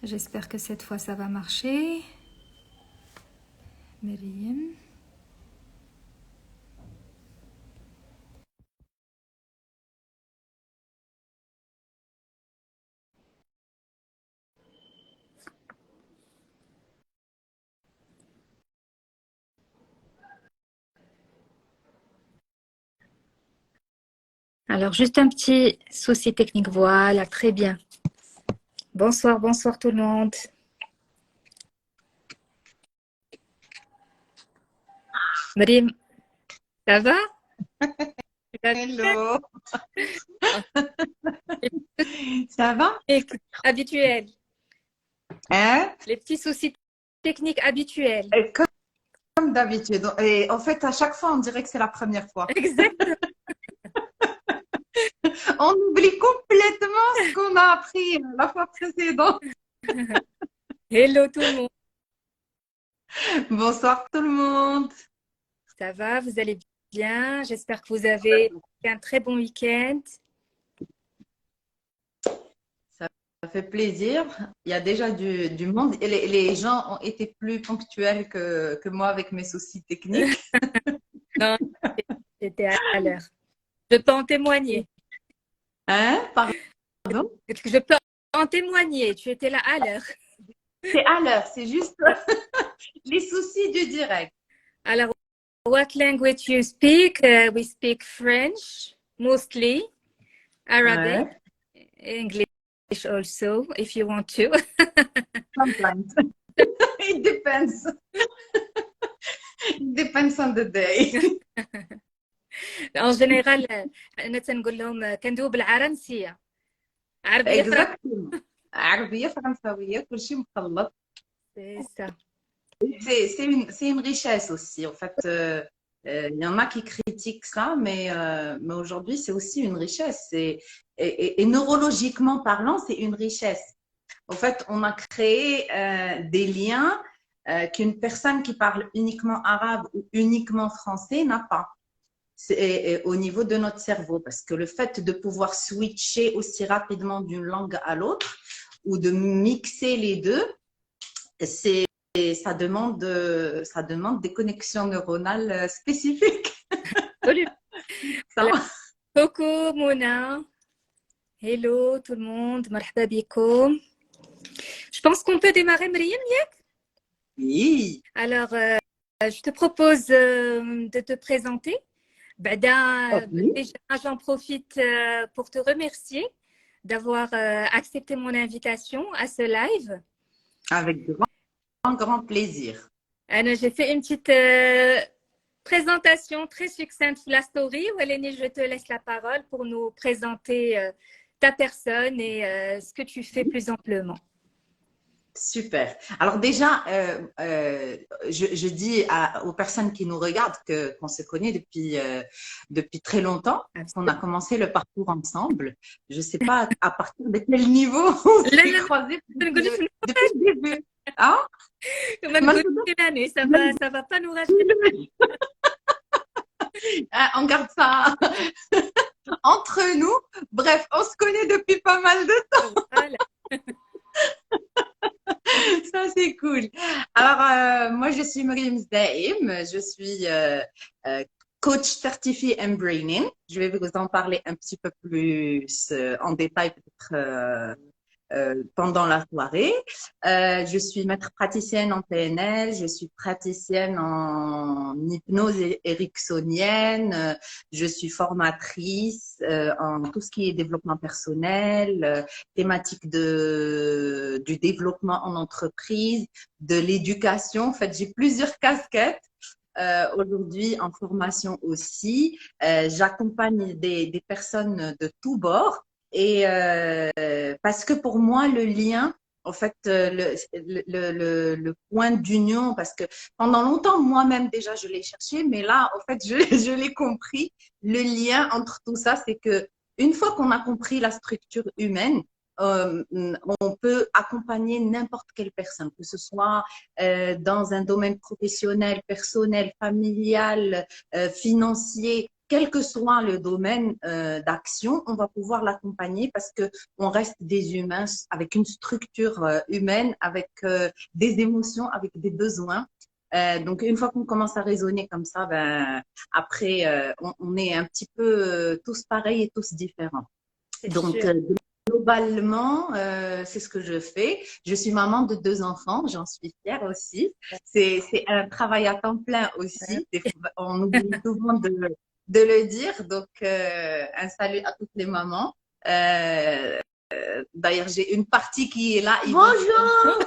J'espère que cette fois ça va marcher. Myriam. Alors, juste un petit souci technique. Voilà, très bien. Bonsoir, bonsoir tout le monde. Myriam, ça va? Hello, Les ça va? petits habituels. Hein? Les petits soucis techniques habituels. Et comme d'habitude. Et en fait, à chaque fois, on dirait que c'est la première fois. Exactement. On oublie complètement ce qu'on a appris la fois précédente. Hello tout le monde. Bonsoir tout le monde. Ça va? Vous allez bien? J'espère que vous avez un très bon week-end. Ça fait plaisir. Il y a déjà du monde. Et les gens ont été plus ponctuels que moi avec mes soucis techniques. Non, j'étais à l'heure. Je peux en témoigner. Hein? Pardon? Je peux en témoigner. Tu étais là à l'heure. C'est à l'heure, c'est juste les soucis du direct. Alors, what language you speak? We speak French, mostly, Arabic, Ouais, English also, if you want to. sometimes. It depends. It depends on the day. En général, أنا تنقول لهم كندوي بالعرنسية. عربية فرنسية. Exactement. عربية فرنساوية كل شيء مخلط. C'est ça. C'est une richesse aussi. En fait, il y en a qui critiquent ça, mais aujourd'hui, c'est aussi une richesse. Et neurologiquement parlant, c'est une richesse. En fait, on a créé des liens qu'une personne qui parle uniquement arabe ou uniquement français n'a pas. C'est au niveau de notre cerveau, parce que le fait de pouvoir switcher aussi rapidement d'une langue à l'autre ou de mixer les deux, c'est ça demande des connexions neuronales spécifiques. Absolument. Ça Alors, va? coucou Mona. Hello tout le monde. مرحبا بكم. Je pense qu'on peut démarrer, Myriam. Oui. Alors, je te propose de te présenter. Ok. Déjà, j'en profite pour te remercier d'avoir accepté mon invitation à ce live. Avec grand plaisir. J'ai fait une petite présentation très succincte sur la story. Waleni, je te laisse la parole pour nous présenter ta personne et ce que tu fais plus amplement. Super. Alors déjà, je dis aux personnes qui nous regardent qu'on se connaît depuis très longtemps, qu'on a Absolument. commencé le parcours ensemble. Je ne sais pas à partir de quel niveau on لا s'est لا croisés ما نقولش depuis le début. Hein? ما نقولش Maintenant, l'année, ça va pas nous rajeunir. on garde ça entre nous. Bref, on se connaît depuis pas mal de Voilà. Ça, c'est cool. Alors, moi, je suis Mariam Zdaïm. Je suis coach certifié en braining. Je vais vous en parler un petit peu plus en détail peut-être pendant la soirée. Je suis maître praticienne en PNL, je suis praticienne en hypnose ericksonienne, je suis formatrice en tout ce qui est développement personnel, thématique du développement en entreprise, de l'éducation. En fait, j'ai plusieurs casquettes. Aujourd'hui en formation aussi. J'accompagne des personnes de tous bords et parce que pour moi, le lien, en fait, le point d'union, parce que pendant longtemps, moi-même déjà, je l'ai cherché, mais là, en fait, je l'ai compris. Le lien entre tout ça, c'est que une fois qu'on a compris la structure humaine, on peut accompagner n'importe quelle personne, que ce soit dans un domaine professionnel, personnel, familial, financier. quel que soit le domaine d'action, on va pouvoir l'accompagner parce que on reste des humains avec une structure humaine, avec des émotions, avec des besoins. Donc, une fois qu'on commence à raisonner comme ça, ben, après, on est un petit peu tous pareils et tous différents. C'est Donc, sûr. globalement, c'est ce que je fais. Je suis maman de 2 enfants, j'en suis fière aussi. C'est un travail à temps plein aussi. On oublie souvent de le dire. Donc, un salut à toutes les mamans. D'ailleurs, j'ai une partie qui est là. Bonjour!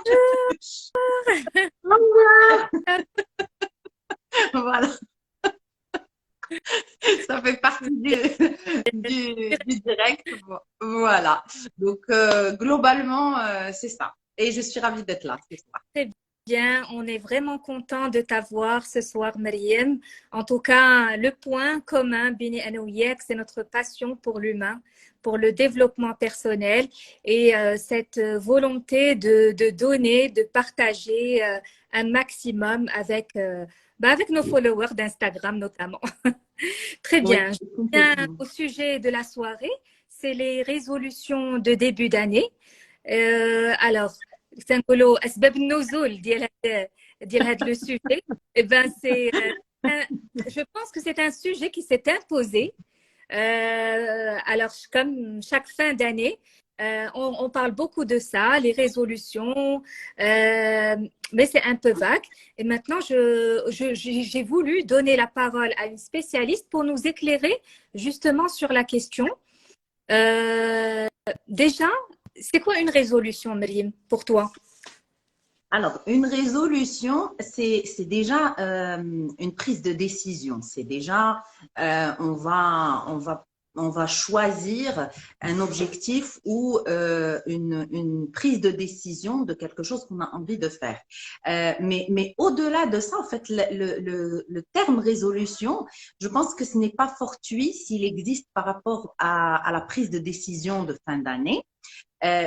Voilà. Ça fait partie du direct. Voilà. Donc, globalement, c'est ça. Et je suis ravie d'être là ce soir. Très bien, on est vraiment content de t'avoir ce soir, Mariam. En tout cas, le point commun, Bini Anouyek, c'est notre passion pour l'humain, pour le développement personnel et cette volonté de donner, de partager un maximum avec nos followers d'Instagram notamment. Très Oui, bien. Je viens complètement. au sujet de la soirée, c'est les résolutions de début d'année. Alors, سنقولوا أسباب النزول ديال هذا le sujet. Eh ben, je pense que c'est un sujet qui s'est imposé. Alors, comme chaque fin d'année, on parle beaucoup de ça, les résolutions, mais c'est un peu vague. Et maintenant, j'ai voulu donner la parole à une spécialiste pour nous éclairer justement sur la question. Déjà, c'est quoi une résolution, Myriam, pour toi? Alors, une résolution, c'est déjà une prise de décision. C'est déjà, on va choisir un objectif ou une prise de décision de quelque chose qu'on a envie de faire. Mais au-delà de ça, en fait, le terme résolution, je pense que ce n'est pas fortuit s'il existe par rapport à la prise de décision de fin d'année.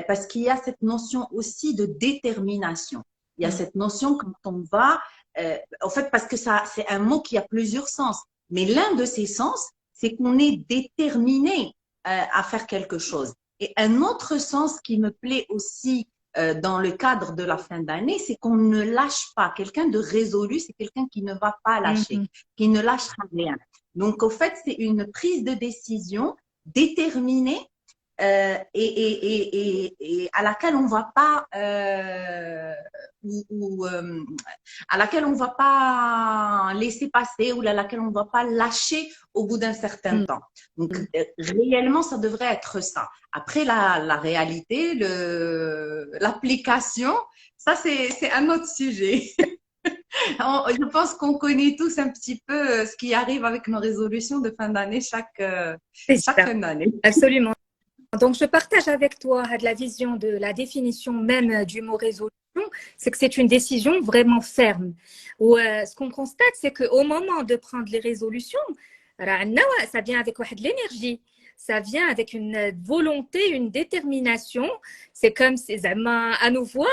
Parce qu'il y a cette notion aussi de détermination. Il y a cette notion quand on va, en fait, parce que ça, c'est un mot qui a plusieurs sens. Mais l'un de ces sens, c'est qu'on est déterminé à faire quelque chose. Et un autre sens qui me plaît aussi dans le cadre de la fin d'année, c'est qu'on ne lâche pas. Quelqu'un de résolu, c'est quelqu'un qui ne va pas lâcher, qui ne lâchera rien. Donc, au fait, c'est une prise de décision déterminée et à laquelle on va pas à laquelle on va pas laisser passer ou à laquelle on va pas lâcher au bout d'un certain temps. Donc réellement ça devrait être ça. Après la réalité, l'application, ça c'est un autre sujet. Je pense qu'on connaît tous un petit peu ce qui arrive avec nos résolutions de fin d'année chaque fin d'année. Absolument. Donc, je partage avec toi la vision de la définition même du mot résolution, c'est que c'est une décision vraiment ferme. Ou ce qu'on constate, c'est qu'au moment de prendre les résolutions, ça vient avec de l'énergie, ça vient avec une volonté, une détermination. C'est comme si à nous voir,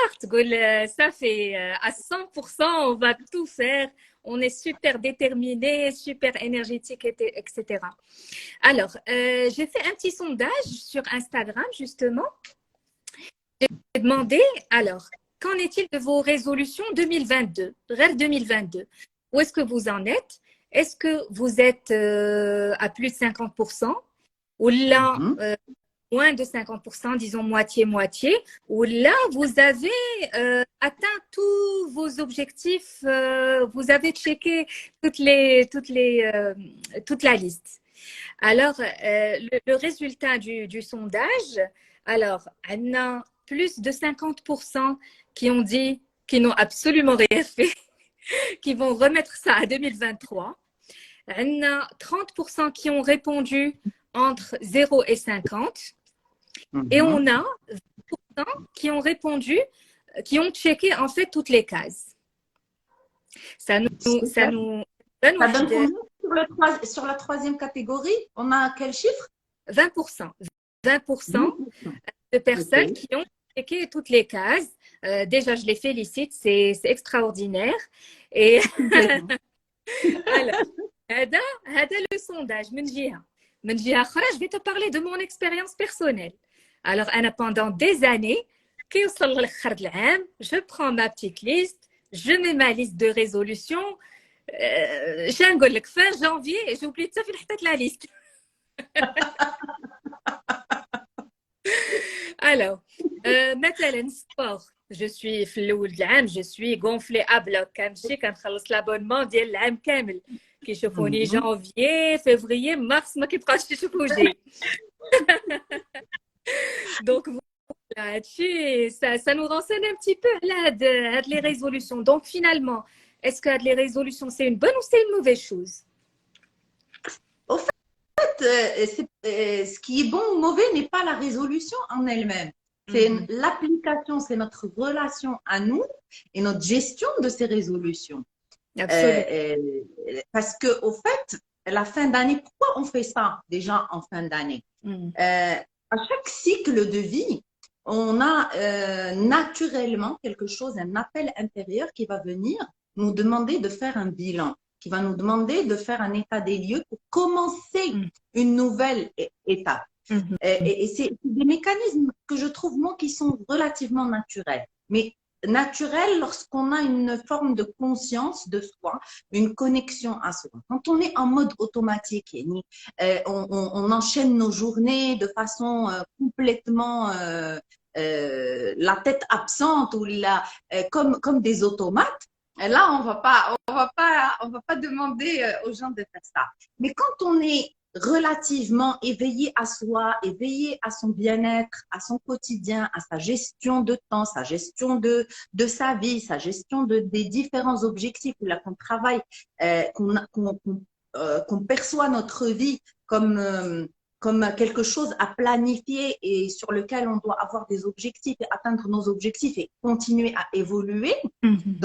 ça fait à 100%, on va tout faire. On est super déterminé, super énergétique, etc. Alors, j'ai fait un petit sondage sur Instagram, justement. J'ai demandé, alors, qu'en est-il de vos résolutions 2022, rêve 2022? Où est-ce que vous en êtes? Est-ce que vous êtes à plus de 50%? Ou là, moins de 50%, disons moitié-moitié, ou là, vous avez atteint tous vos objectifs, vous avez checké toute la liste. Alors, le résultat du sondage, alors, on a plus de 50% qui ont dit qu'ils n'ont absolument rien fait, qui vont remettre ça à 2023. On a 30% qui ont répondu entre 0 et 50. Et on a 20% qui ont répondu, qui ont checké en fait toutes les cases. Ça nous donne sur la troisième catégorie, on a quel chiffre? 20%. 20% de personnes qui ont checké toutes les cases. Déjà, je les félicite, c'est extraordinaire. Et alors, هذا le sondage من جهة أخرى je vais te parler de mon expérience personnelle. Alors أنا pendant des années كيوصل لآخر العام je prends ma petite liste, je mets ma liste de résolution. نقول لك fin janvier j'oublie حتى فين حطيت la liste. Alors مثلا sport je suis في الاول العام je suis gonflée à bloc كنمشي كنخلص l'abonnement ديال العام كامل كيشوفوني janvier février mars ما كيبقاوش يشوفوا جاي. Donc voilà, ça nous renseigne un petit peu là les résolutions. Donc finalement, est-ce que les résolutions c'est une bonne ou c'est une mauvaise chose? Au fait, ce qui est bon ou mauvais n'est pas la résolution en elle-même. C'est l'application, c'est notre relation à nous et notre gestion de ces résolutions. Parce que au fait, la fin d'année, pourquoi on fait ça déjà en fin d'année? À chaque cycle de vie, on a naturellement quelque chose, un appel intérieur qui va venir nous demander de faire un bilan, qui va nous demander de faire un état des lieux pour commencer une nouvelle étape. Et c'est des mécanismes que je trouve, moi, qui sont relativement naturels. Mais naturels lorsqu'on a une forme de conscience de soi, une connexion à soi. Quand on est en mode automatique, on enchaîne nos journées de façon complètement la tête absente ou comme des automates. Et là, on va pas demander aux gens de faire ça. Mais quand on est relativement éveillé à soi, éveillé à son bien-être, à son quotidien, à sa gestion de temps, sa gestion de sa vie, sa gestion des différents objectifs, là qu'on travaille, qu'on perçoit notre vie comme quelque chose à planifier et sur lequel on doit avoir des objectifs et atteindre nos objectifs et continuer à évoluer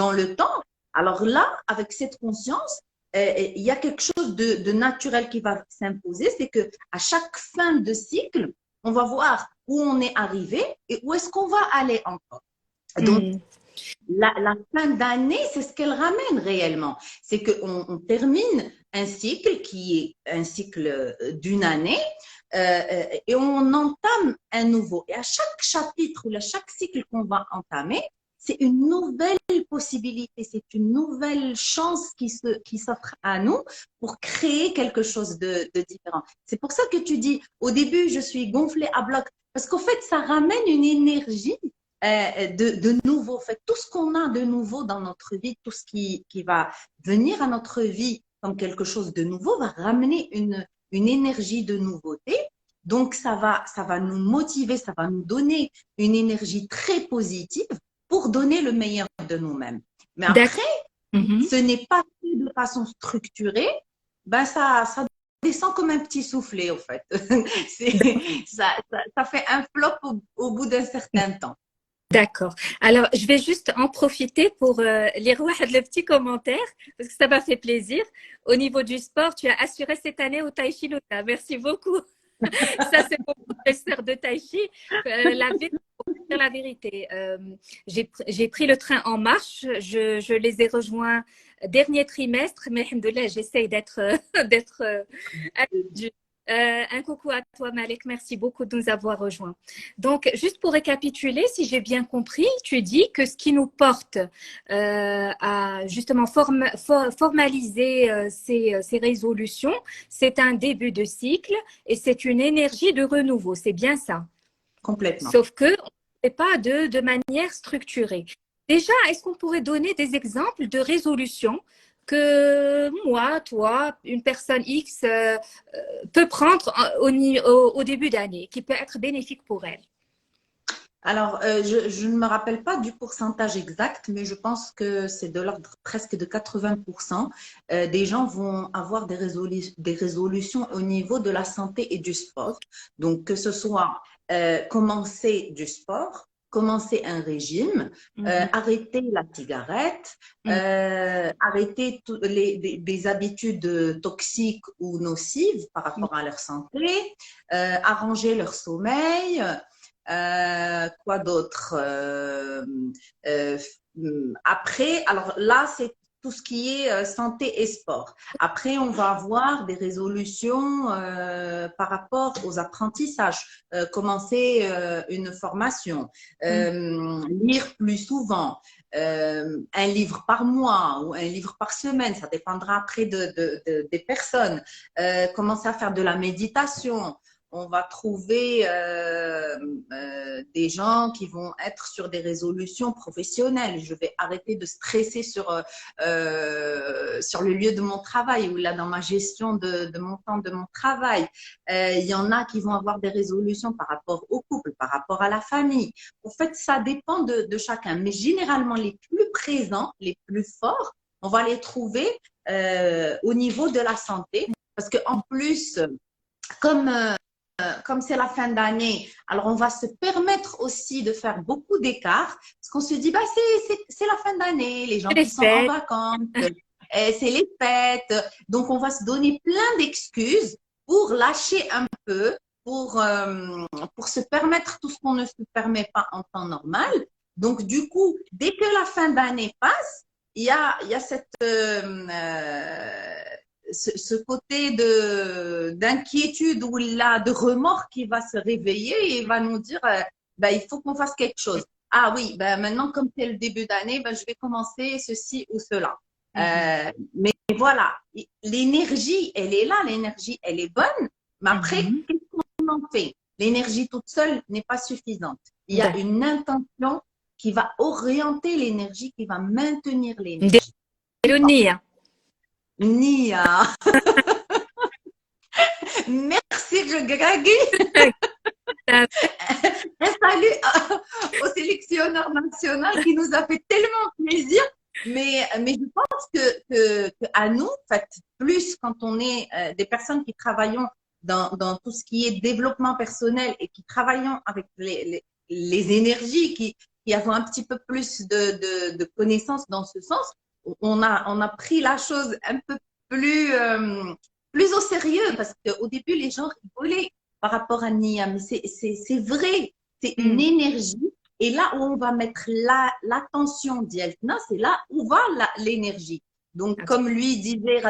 dans le temps. Alors là, avec cette conscience, il y a quelque chose de naturel qui va s'imposer, c'est que à chaque fin de cycle, on va voir où on est arrivé et où est-ce qu'on va aller encore. Donc, la fin d'année, c'est ce qu'elle ramène réellement. C'est qu'on termine un cycle qui est un cycle d'une année et on entame un nouveau. Et à chaque chapitre ou à chaque cycle qu'on va entamer, c'est une nouvelle possibilité, c'est une nouvelle chance qui s'offre à nous pour créer quelque chose de différent. C'est pour ça que tu dis, au début, je suis gonflée à bloc, parce qu'au fait, ça ramène une énergie de nouveau. En fait, tout ce qu'on a de nouveau dans notre vie, tout ce qui va venir à notre vie comme quelque chose de nouveau, va ramener une énergie de nouveauté. Donc, ça va nous motiver, ça va nous donner une énergie très positive pour donner le meilleur de nous-mêmes. Mais après, ce n'est pas fait de façon structurée, ben ça descend comme un petit soufflet, en fait. Ça fait un flop au bout d'un certain temps. D'accord. Alors, je vais juste en profiter pour lire le petit commentaire, parce que ça m'a fait plaisir. Au niveau du sport, tu as assuré cette année au Tai Chi Lota. Merci beaucoup. Ça, c'est mon professeur de Tai Chi. La vérité, j'ai pris le train en marche. Je les ai rejoints dernier trimestre, mais alhamdoulilah, j'essaye d'être un coucou à toi, Malek. Merci beaucoup de nous avoir rejoints. Donc, juste pour récapituler, si j'ai bien compris, tu dis que ce qui nous porte à justement formaliser ces résolutions, c'est un début de cycle et c'est une énergie de renouveau. C'est bien ça? Complètement. Sauf que pas de manière structurée. Déjà, est-ce qu'on pourrait donner des exemples de résolutions que moi, toi, une personne X peut prendre au début d'année, qui peut être bénéfique pour elle? Alors, je ne me rappelle pas du pourcentage exact, mais je pense que c'est de l'ordre presque de 80%. Des gens vont avoir des résolutions au niveau de la santé et du sport. Donc, que ce soit commencer du sport, commencer un régime, arrêter la cigarette, arrêter des habitudes toxiques ou nocives par rapport à leur santé, arranger leur sommeil. Quoi d'autre? Après, alors là, c'est tout ce qui est santé et sport. Après, on va avoir des résolutions par rapport aux apprentissages, commencer une formation, lire plus souvent, un livre par mois ou un livre par semaine, ça dépendra après des personnes, commencer à faire de la méditation. On va trouver des gens qui vont être sur des résolutions professionnelles. Je vais arrêter de stresser sur le lieu de mon travail ou là dans ma gestion de mon temps, de mon travail. Il y en a qui vont avoir des résolutions par rapport au couple, par rapport à la famille. En fait, ça dépend de chacun. Mais généralement, les plus présents, les plus forts, on va les trouver au niveau de la santé. Parce qu'en plus, comme c'est la fin d'année, alors on va se permettre aussi de faire beaucoup d'écarts parce qu'on se dit, bah, c'est la fin d'année, les gens Les qui sont en fêtes. vacances, c'est les fêtes. Donc, on va se donner plein d'excuses pour lâcher un peu, pour se permettre tout ce qu'on ne se permet pas en temps normal. Donc, du coup, dès que la fin d'année passe, il y a ce côté d'inquiétude ou là, de remords qui va se réveiller et va nous dire ben, il faut qu'on fasse quelque chose. Ah oui, ben, maintenant, comme c'est le début d'année, ben, je vais commencer ceci ou cela. Mais voilà, l'énergie, elle est là, l'énergie, elle est bonne. Mais après, qu'est-ce qu'on en fait? L'énergie toute seule n'est pas suffisante. Il y a une intention qui va orienter l'énergie, qui va maintenir l'énergie. Nia. Nia. Merci, Greg. Un salut au sélectionneur national qui nous a fait tellement plaisir. Mais je pense que à nous, en fait, plus quand on est des personnes qui travaillons dans tout ce qui est développement personnel et qui travaillons avec les énergies, qui avons un petit peu plus de connaissances dans ce sens, on a pris la chose un peu plus au sérieux parce qu'au début, les gens rigolaient par rapport à Nia, mais c'est vrai, c'est une énergie. Et là où on va mettre l'attention d'Yeltna, c'est là où va l'énergie. Donc, comme lui disait,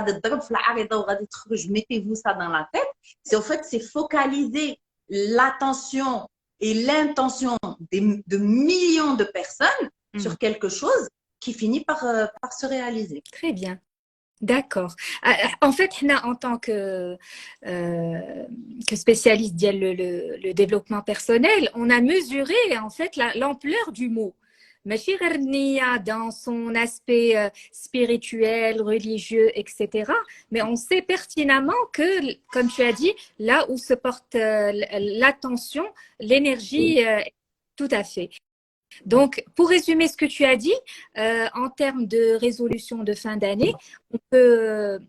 mettez-vous ça dans la tête, c'est en fait, c'est focaliser l'attention et l'intention de millions de personnes sur quelque chose qui finit par se réaliser. Très bien. D'accord. En fait, en tant que spécialiste le développement personnel, on a mesuré en fait l'ampleur du mot. Machir Nia dans son aspect spirituel, religieux, etc. Mais on sait pertinemment que, comme tu as dit, là où se porte l'attention, l'énergie, tout à fait. Donc, pour résumer ce que tu as dit, en termes de résolution de fin d'année, on peut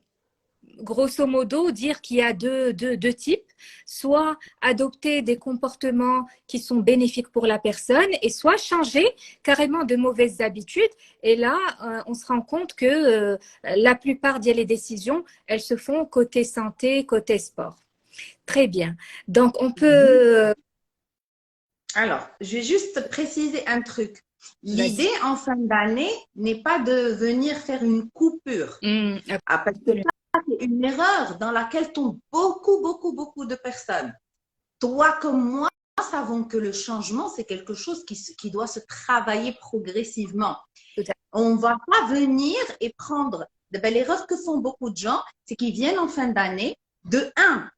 grosso modo dire qu'il y a deux types, soit adopter des comportements qui sont bénéfiques pour la personne et soit changer carrément de mauvaises habitudes. Et là, on se rend compte que la plupart des décisions, elles se font côté santé, côté sport. Très bien. Donc, on peut... Alors, je vais juste préciser un truc. L'idée en fin d'année n'est pas de venir faire une coupure. Parce que ça, c'est une erreur dans laquelle tombent beaucoup de personnes. Toi comme moi, savons que le changement, c'est quelque chose qui doit se travailler progressivement. On ne va pas venir et prendre… l'erreur que font beaucoup de gens, c'est qu'ils viennent en fin d'année, de un,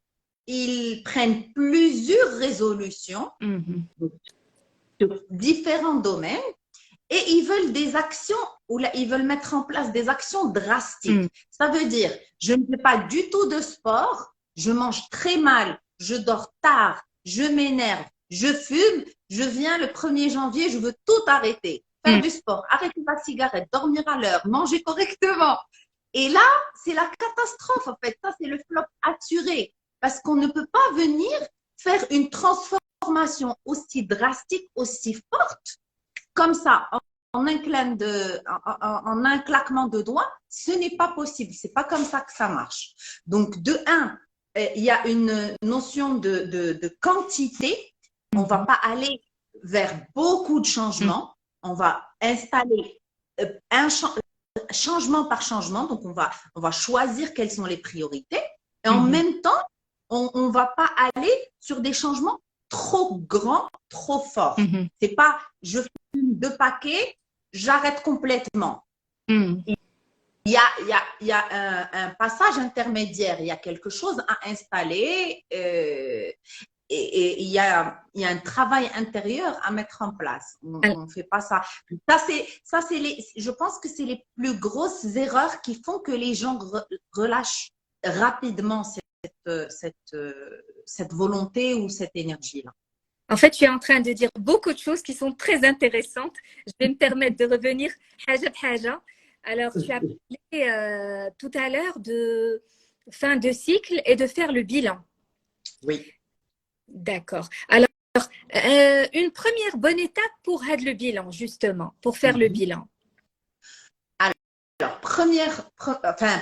ils prennent plusieurs résolutions sur différents domaines et ils veulent des actions ou là, ils veulent mettre en place des actions drastiques. Ça veut dire, je ne fais pas du tout de sport, je mange très mal, je dors tard, je m'énerve, je fume, je viens le 1er janvier, je veux tout arrêter. Faire du sport, arrêter la cigarette, dormir à l'heure, manger correctement. Et là, c'est la catastrophe en fait. Ça, c'est le flop assuré. Parce qu'on ne peut pas venir faire une transformation aussi drastique, aussi forte, comme ça, en un claquement de doigts. Ce n'est pas possible. C'est pas comme ça que ça marche. Donc, de un, il y a une notion de quantité. On va pas aller vers beaucoup de changements. On va installer changement par changement. Donc, on va choisir quelles sont les priorités. Et en même temps, on ne va pas aller sur des changements trop grands, trop forts. C'est pas, je fume 2 paquets, j'arrête complètement. Il y a un passage intermédiaire, il y a quelque chose à installer et il y a un travail intérieur à mettre en place. On ne fait pas ça. Je pense que c'est les plus grosses erreurs qui font que les gens relâchent rapidement cette volonté ou cette énergie-là. En fait, tu es en train de dire beaucoup de choses qui sont très intéressantes. Je vais me permettre de revenir haja bhaja. Alors, tu as parlé tout à l'heure de fin de cycle et de faire le bilan. Oui. D'accord. Alors, une première bonne étape pour faire le bilan, justement, pour faire le bilan. Alors,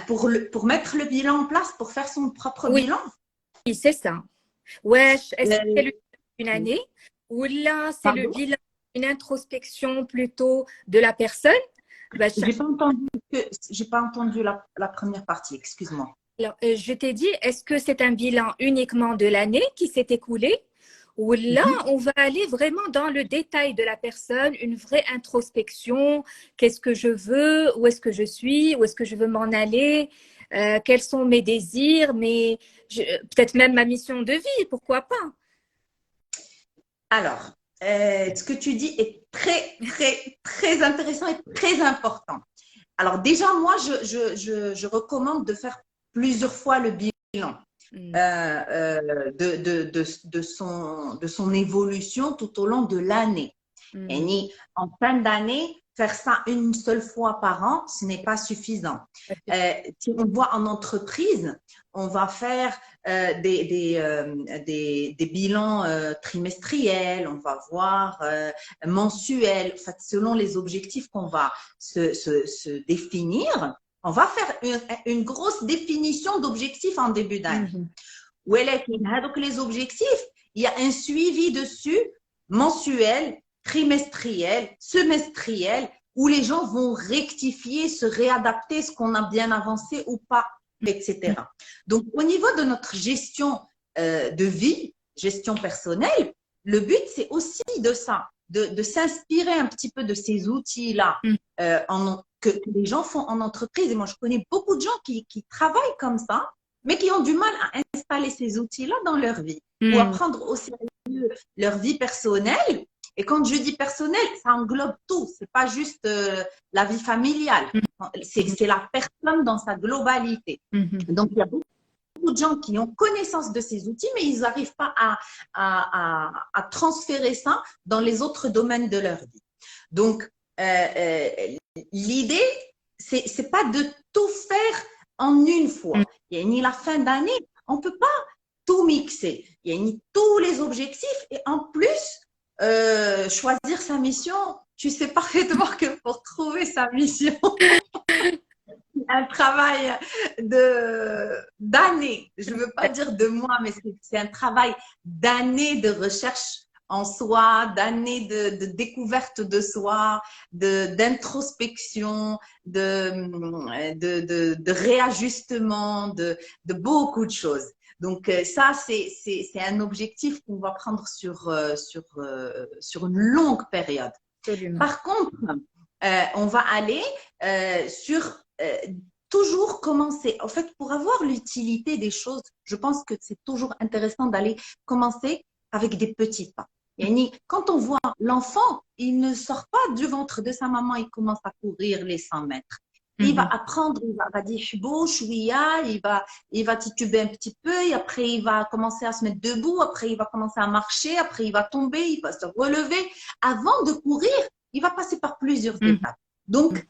pour mettre le bilan en place, pour faire son propre bilan. Oui, c'est ça. Ouais, est-ce que c'est une année ou là, c'est le bilan, une introspection plutôt de la personne? J'ai pas entendu la première partie, excuse-moi. Alors, je t'ai dit, est-ce que c'est un bilan uniquement de l'année qui s'est écoulée ou là, on va aller vraiment dans le détail de la personne, une vraie introspection, qu'est-ce que je veux, où est-ce que je suis, où est-ce que je veux m'en aller, quels sont mes désirs, peut-être même ma mission de vie, pourquoi pas? Alors, ce que tu dis est très, très, très intéressant et très important. Alors déjà, moi, je recommande de faire plusieurs fois le bilan de son évolution tout au long de l'année. Et en fin d'année, faire ça une seule fois par an, ce n'est pas suffisant. Si on voit en entreprise, on va faire des bilans trimestriels, on va voir mensuels, en fait, selon les objectifs qu'on va se définir. On va faire une grosse définition d'objectifs en début d'année. Donc, les objectifs, il y a un suivi dessus mensuel, trimestriel, semestriel, où les gens vont rectifier, se réadapter, ce qu'on a bien avancé ou pas, etc. Donc, au niveau de notre gestion de vie, gestion personnelle, le but, c'est aussi de ça, de s'inspirer un petit peu de ces outils-là que les gens font en entreprise. Et moi, je connais beaucoup de gens qui travaillent comme ça, mais qui ont du mal à installer ces outils-là dans leur vie ou à prendre au sérieux leur vie personnelle. Et quand je dis personnel, ça englobe tout. C'est pas juste la vie familiale. C'est la personne dans sa globalité. Donc, il y a beaucoup de gens qui ont connaissance de ces outils, mais ils n'arrivent pas à transférer ça dans les autres domaines de leur vie. Donc, l'idée, c'est pas de tout faire en une fois. Il y a ni la fin d'année, on peut pas tout mixer. Il y a ni tous les objectifs et en plus, choisir sa mission, tu sais parfaitement que pour trouver sa mission, un travail d'années, je ne veux pas dire de mois, mais c'est un travail d'années de recherche en soi, d'années de découverte de soi, d'introspection, de réajustement, de beaucoup de choses. Donc ça, c'est un objectif qu'on va prendre sur une longue période. Absolument. Par contre, on va aller sur toujours commencer. En fait, pour avoir l'utilité des choses, je pense que c'est toujours intéressant d'aller commencer avec des petits pas. Quand on voit l'enfant, il ne sort pas du ventre de sa maman, il commence à courir les 100 mètres. Il va apprendre, il va dire chouïa, il va tituber un petit peu, et après il va commencer à se mettre debout, après il va commencer à marcher, après il va tomber, il va se relever. Avant de courir, il va passer par plusieurs étapes. Donc,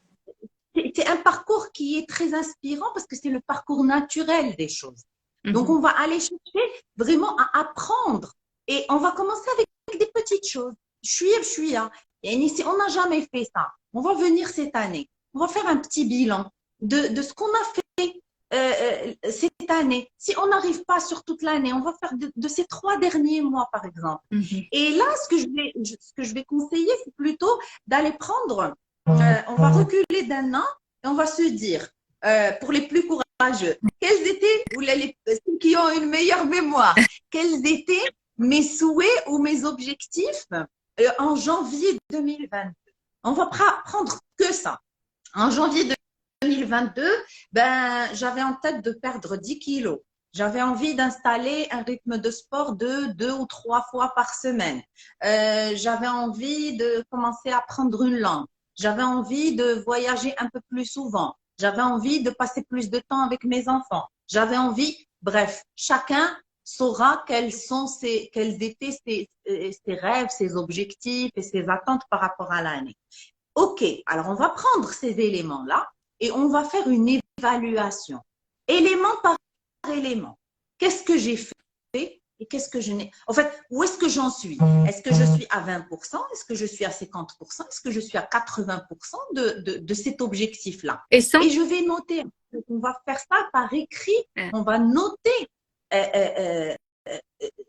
c'est un parcours qui est très inspirant parce que c'est le parcours naturel des choses. Donc, on va aller chercher vraiment à apprendre et on va commencer avec des petites choses. Chouïa. Et si on n'a jamais fait ça, on va venir cette année. On va faire un petit bilan de ce qu'on a fait cette année. Si on n'arrive pas sur toute l'année, on va faire de ces 3 derniers mois, par exemple. Et là, ce que je vais conseiller, c'est plutôt d'aller prendre, on va reculer d'un an et on va se dire, pour les plus courageux, quels étaient, ou ceux qui ont une meilleure mémoire, quels étaient mes souhaits ou mes objectifs en janvier 2022. On va prendre que ça. En janvier 2022, ben, j'avais en tête de perdre 10 kilos. J'avais envie d'installer un rythme de sport de 2 ou 3 fois par semaine. J'avais envie de commencer à apprendre une langue. J'avais envie de voyager un peu plus souvent. J'avais envie de passer plus de temps avec mes enfants. J'avais envie, bref, chacun saura quels étaient ses rêves, ses objectifs et ses attentes par rapport à l'année. OK, alors on va prendre ces éléments-là et on va faire une évaluation, élément par élément. Qu'est-ce que j'ai fait et qu'est-ce que je n'ai… En fait, où est-ce que j'en suis? Est-ce que je suis à 20%? Est-ce que je suis à 50%? Est-ce que je suis à 80% de cet objectif-là? Et je vais noter. On va faire ça par écrit. On va noter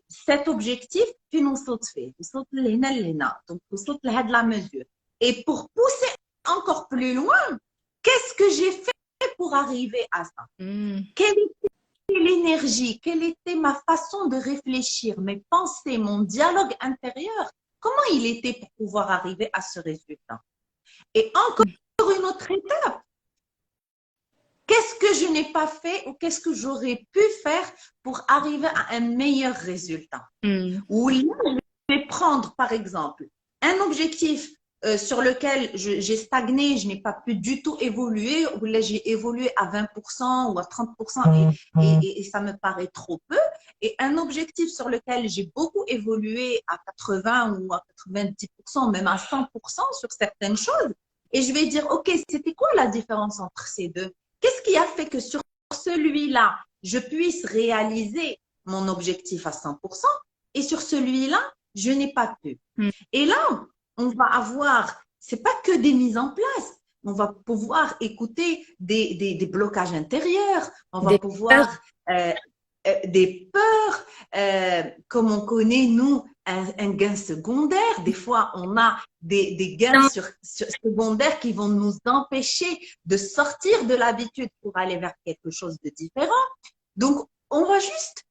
cet objectif, puis nous saute fait. Nous saute donc nous saute la mesure. Et pour pousser encore plus loin, qu'est-ce que j'ai fait pour arriver à ça? Quelle était l'énergie? Quelle était ma façon de réfléchir, mes pensées, mon dialogue intérieur? Comment il était pour pouvoir arriver à ce résultat? Et encore une autre étape. Qu'est-ce que je n'ai pas fait ou qu'est-ce que j'aurais pu faire pour arriver à un meilleur résultat? Ou là, je vais prendre, par exemple, un objectif sur lequel j'ai stagné, je n'ai pas pu du tout évoluer, ou là j'ai évolué à 20% ou à 30% et ça me paraît trop peu. Et un objectif sur lequel j'ai beaucoup évolué à 80 ou à 90%, même à 100% sur certaines choses. Et je vais dire, OK, c'était quoi la différence entre ces deux? Qu'est-ce qui a fait que sur celui-là, je puisse réaliser mon objectif à 100% et sur celui-là, je n'ai pas pu. Et là, on va avoir, c'est pas que des mises en place, on va pouvoir écouter des blocages intérieurs, on va pouvoir des peurs, comme on connaît, nous, un gain secondaire. Des fois, on a des gains secondaires qui vont nous empêcher de sortir de l'habitude pour aller vers quelque chose de différent. Donc, on va juste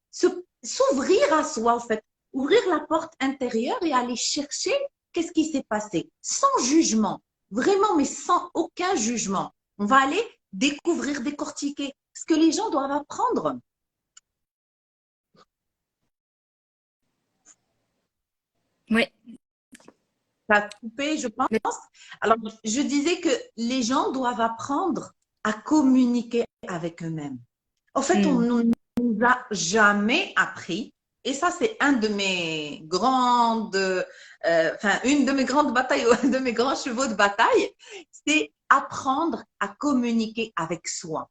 s'ouvrir à soi, en fait, ouvrir la porte intérieure et aller chercher qu'est-ce qui s'est passé, sans jugement, vraiment, mais sans aucun jugement. On va aller découvrir, décortiquer ce que les gens doivent apprendre. Oui. Ça a coupé, je pense. Alors, je disais que les gens doivent apprendre à communiquer avec eux-mêmes. En fait, on ne nous a jamais appris, et ça, c'est une de mes grandes batailles, un de mes grands chevaux de bataille, c'est apprendre à communiquer avec soi.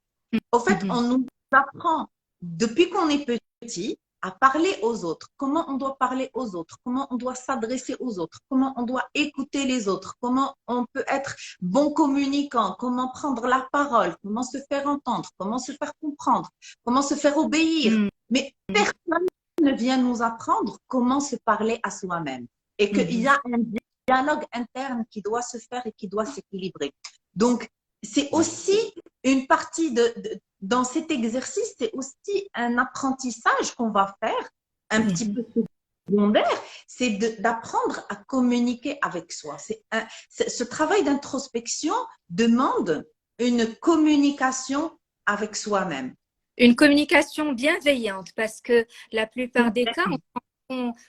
En fait, on nous apprend depuis qu'on est petit à parler aux autres, comment on doit parler aux autres, comment on doit s'adresser aux autres, comment on doit écouter les autres, comment on peut être bon communicant, comment prendre la parole, comment se faire entendre, comment se faire comprendre, comment se faire obéir. Mais personne ne vient nous apprendre comment se parler à soi-même et qu'il y a un dialogue interne qui doit se faire et qui doit s'équilibrer. Donc, c'est aussi une partie dans cet exercice, c'est aussi un apprentissage qu'on va faire, un petit peu secondaire, c'est d'apprendre à communiquer avec soi. Ce travail d'introspection demande une communication avec soi-même. Une communication bienveillante, parce que la plupart des cas,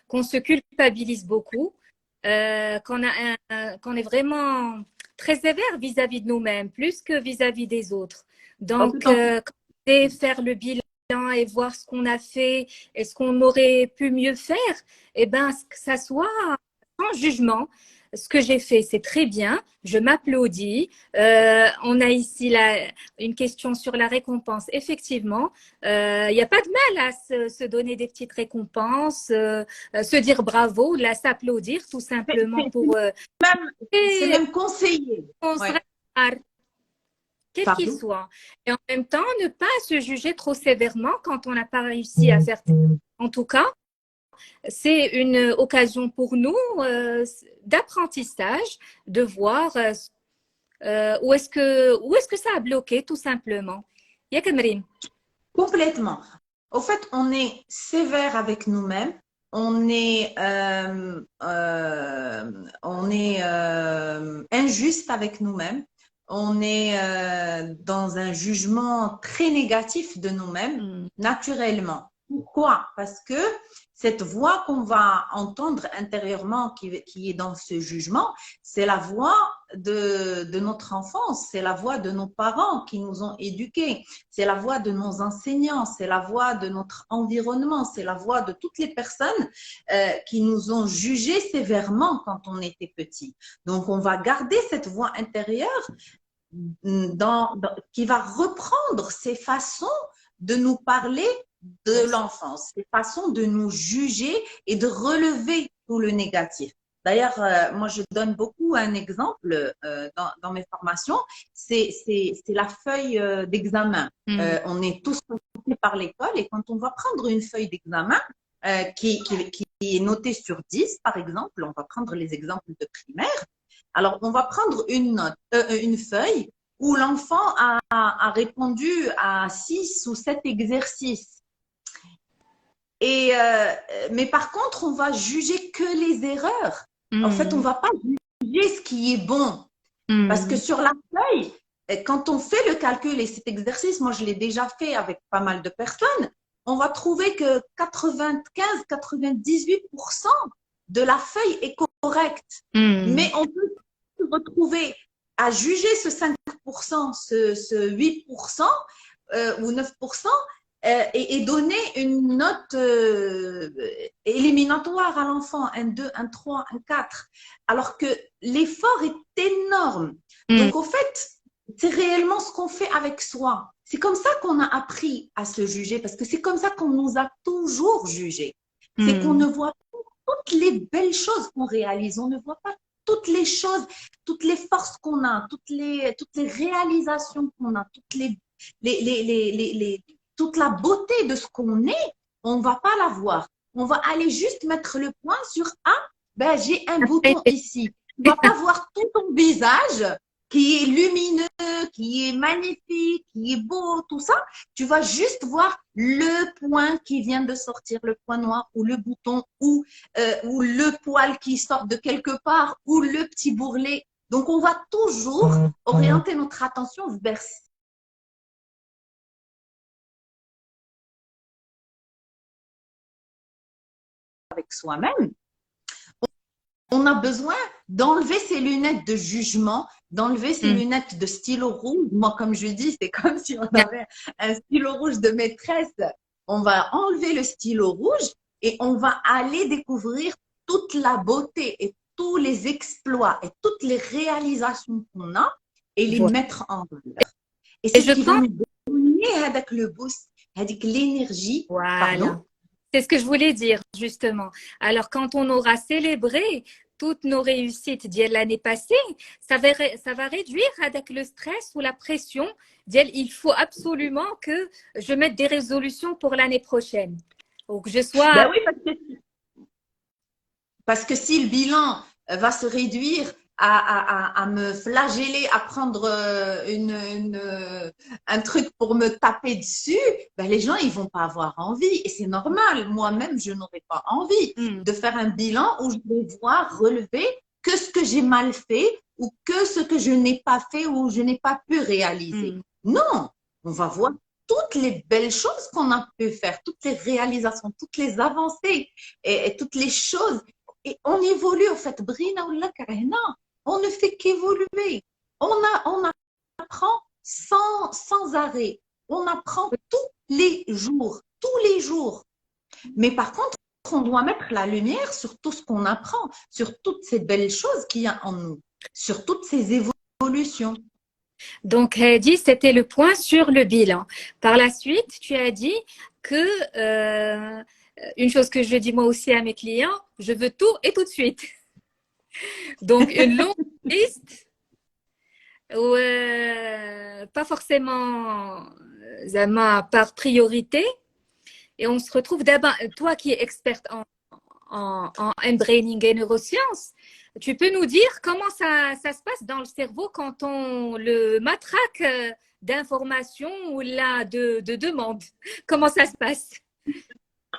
qu'on se culpabilise beaucoup, qu'on est vraiment très sévère vis-à-vis de nous-mêmes, plus que vis-à-vis des autres. Donc, faire le bilan et voir ce qu'on a fait et ce qu'on aurait pu mieux faire, eh ben, que ça soit sans jugement. Ce que j'ai fait, c'est très bien, je m'applaudis. On a ici une question sur la récompense. Effectivement, il n'y a pas de mal à se donner des petites récompenses, se dire bravo, là, s'applaudir tout simplement pour… c'est même conseillé. Quel qu'il soit. Et en même temps, ne pas se juger trop sévèrement quand on n'a pas réussi à faire… En tout cas, c'est une occasion pour nous d'apprentissage, de voir Où est-ce que ça a bloqué, tout simplement? ياك مريم. Complètement. Au fait, on est sévère avec nous-mêmes, on est injuste avec nous-mêmes, on est dans un jugement très négatif de nous-mêmes, naturellement. Pourquoi? Parce que cette voix qu'on va entendre intérieurement, qui est dans ce jugement, c'est la voix de notre enfance, c'est la voix de nos parents qui nous ont éduqués, c'est la voix de nos enseignants, c'est la voix de notre environnement, c'est la voix de toutes les personnes qui nous ont jugés sévèrement quand on était petit. Donc, on va garder cette voix intérieure qui va reprendre ces façons de nous parler de l'enfance, ces façons de nous juger et de relever tout le négatif. D'ailleurs, moi, je donne beaucoup un exemple dans mes formations, c'est la feuille d'examen. On est tous passés par l'école et quand on va prendre une feuille d'examen qui est notée sur 10, par exemple, on va prendre les exemples de primaire. Alors, on va prendre une feuille où l'enfant a répondu à 6 ou 7 exercices. Mais par contre, on va juger que les erreurs. En fait, on va pas juger ce qui est bon. Parce que sur la feuille, quand on fait le calcul et cet exercice, moi je l'ai déjà fait avec pas mal de personnes, on va trouver que 95-98% de la feuille est correcte. Mais on peut se retrouver à juger ce 5%, ce 8% ou 9%, et donner une note éliminatoire à l'enfant, un 2, un 3, un 4, alors que l'effort est énorme. Donc, au fait, c'est réellement ce qu'on fait avec soi. C'est comme ça qu'on a appris à se juger, parce que c'est comme ça qu'on nous a toujours jugés. C'est qu'on ne voit pas toutes les belles choses qu'on réalise, on ne voit pas toutes les choses, toutes les forces qu'on a, toutes les réalisations qu'on a, toute la beauté de ce qu'on est, on va pas la voir. On va aller juste mettre le point sur ben j'ai un bouton ici. Tu vas pas voir tout ton visage qui est lumineux, qui est magnifique, qui est beau, tout ça. Tu vas juste voir le point qui vient de sortir, le point noir ou le bouton ou le poil qui sort de quelque part ou le petit bourrelet. Donc, on va toujours orienter notre attention vers avec soi-même. On a besoin d'enlever ces lunettes de jugement, d'enlever ces lunettes de stylo rouge. Moi, comme je dis, c'est comme si on avait un stylo rouge de maîtresse. On va enlever le stylo rouge et on va aller découvrir toute la beauté et tous les exploits et toutes les réalisations qu'on a et les mettre en valeur. Et c'est ce qui va nous donner avec le boost, avec l'énergie. Voilà. C'est ce que je voulais dire, justement. Alors, quand on aura célébré toutes nos réussites de l'année passée, ça va réduire avec le stress ou la pression. Il faut absolument que je mette des résolutions pour l'année prochaine. Ou que je sois… Ben oui, parce que si le bilan va se réduire à me flageller, à prendre un truc pour me taper dessus, ben les gens, ils vont pas avoir envie. Et c'est normal. Moi-même, je n'aurais pas envie de faire un bilan où je vais voir relever que ce que j'ai mal fait ou que ce que je n'ai pas fait ou je n'ai pas pu réaliser. Non, on va voir toutes les belles choses qu'on a pu faire, toutes les réalisations, toutes les avancées et toutes les choses. Et on évolue, en fait, Brina ou Lakarena, on ne fait qu'évoluer. On apprend sans arrêt. On apprend tous les jours. Mais par contre, on doit mettre la lumière sur tout ce qu'on apprend, sur toutes ces belles choses qu'il y a en nous, sur toutes ces évolutions. Donc, Heidi, c'était le point sur le bilan. Par la suite, tu as dit que une chose que je dis moi aussi à mes clients, je veux tout et tout de suite. Donc, une longue liste, pas forcément par priorité. Et on se retrouve d'abord, toi qui es experte en brain-braining et neurosciences, Tu peux nous dire comment ça se passe dans le cerveau quand on le matraque d'informations ou là de demandes? Comment ça se passe?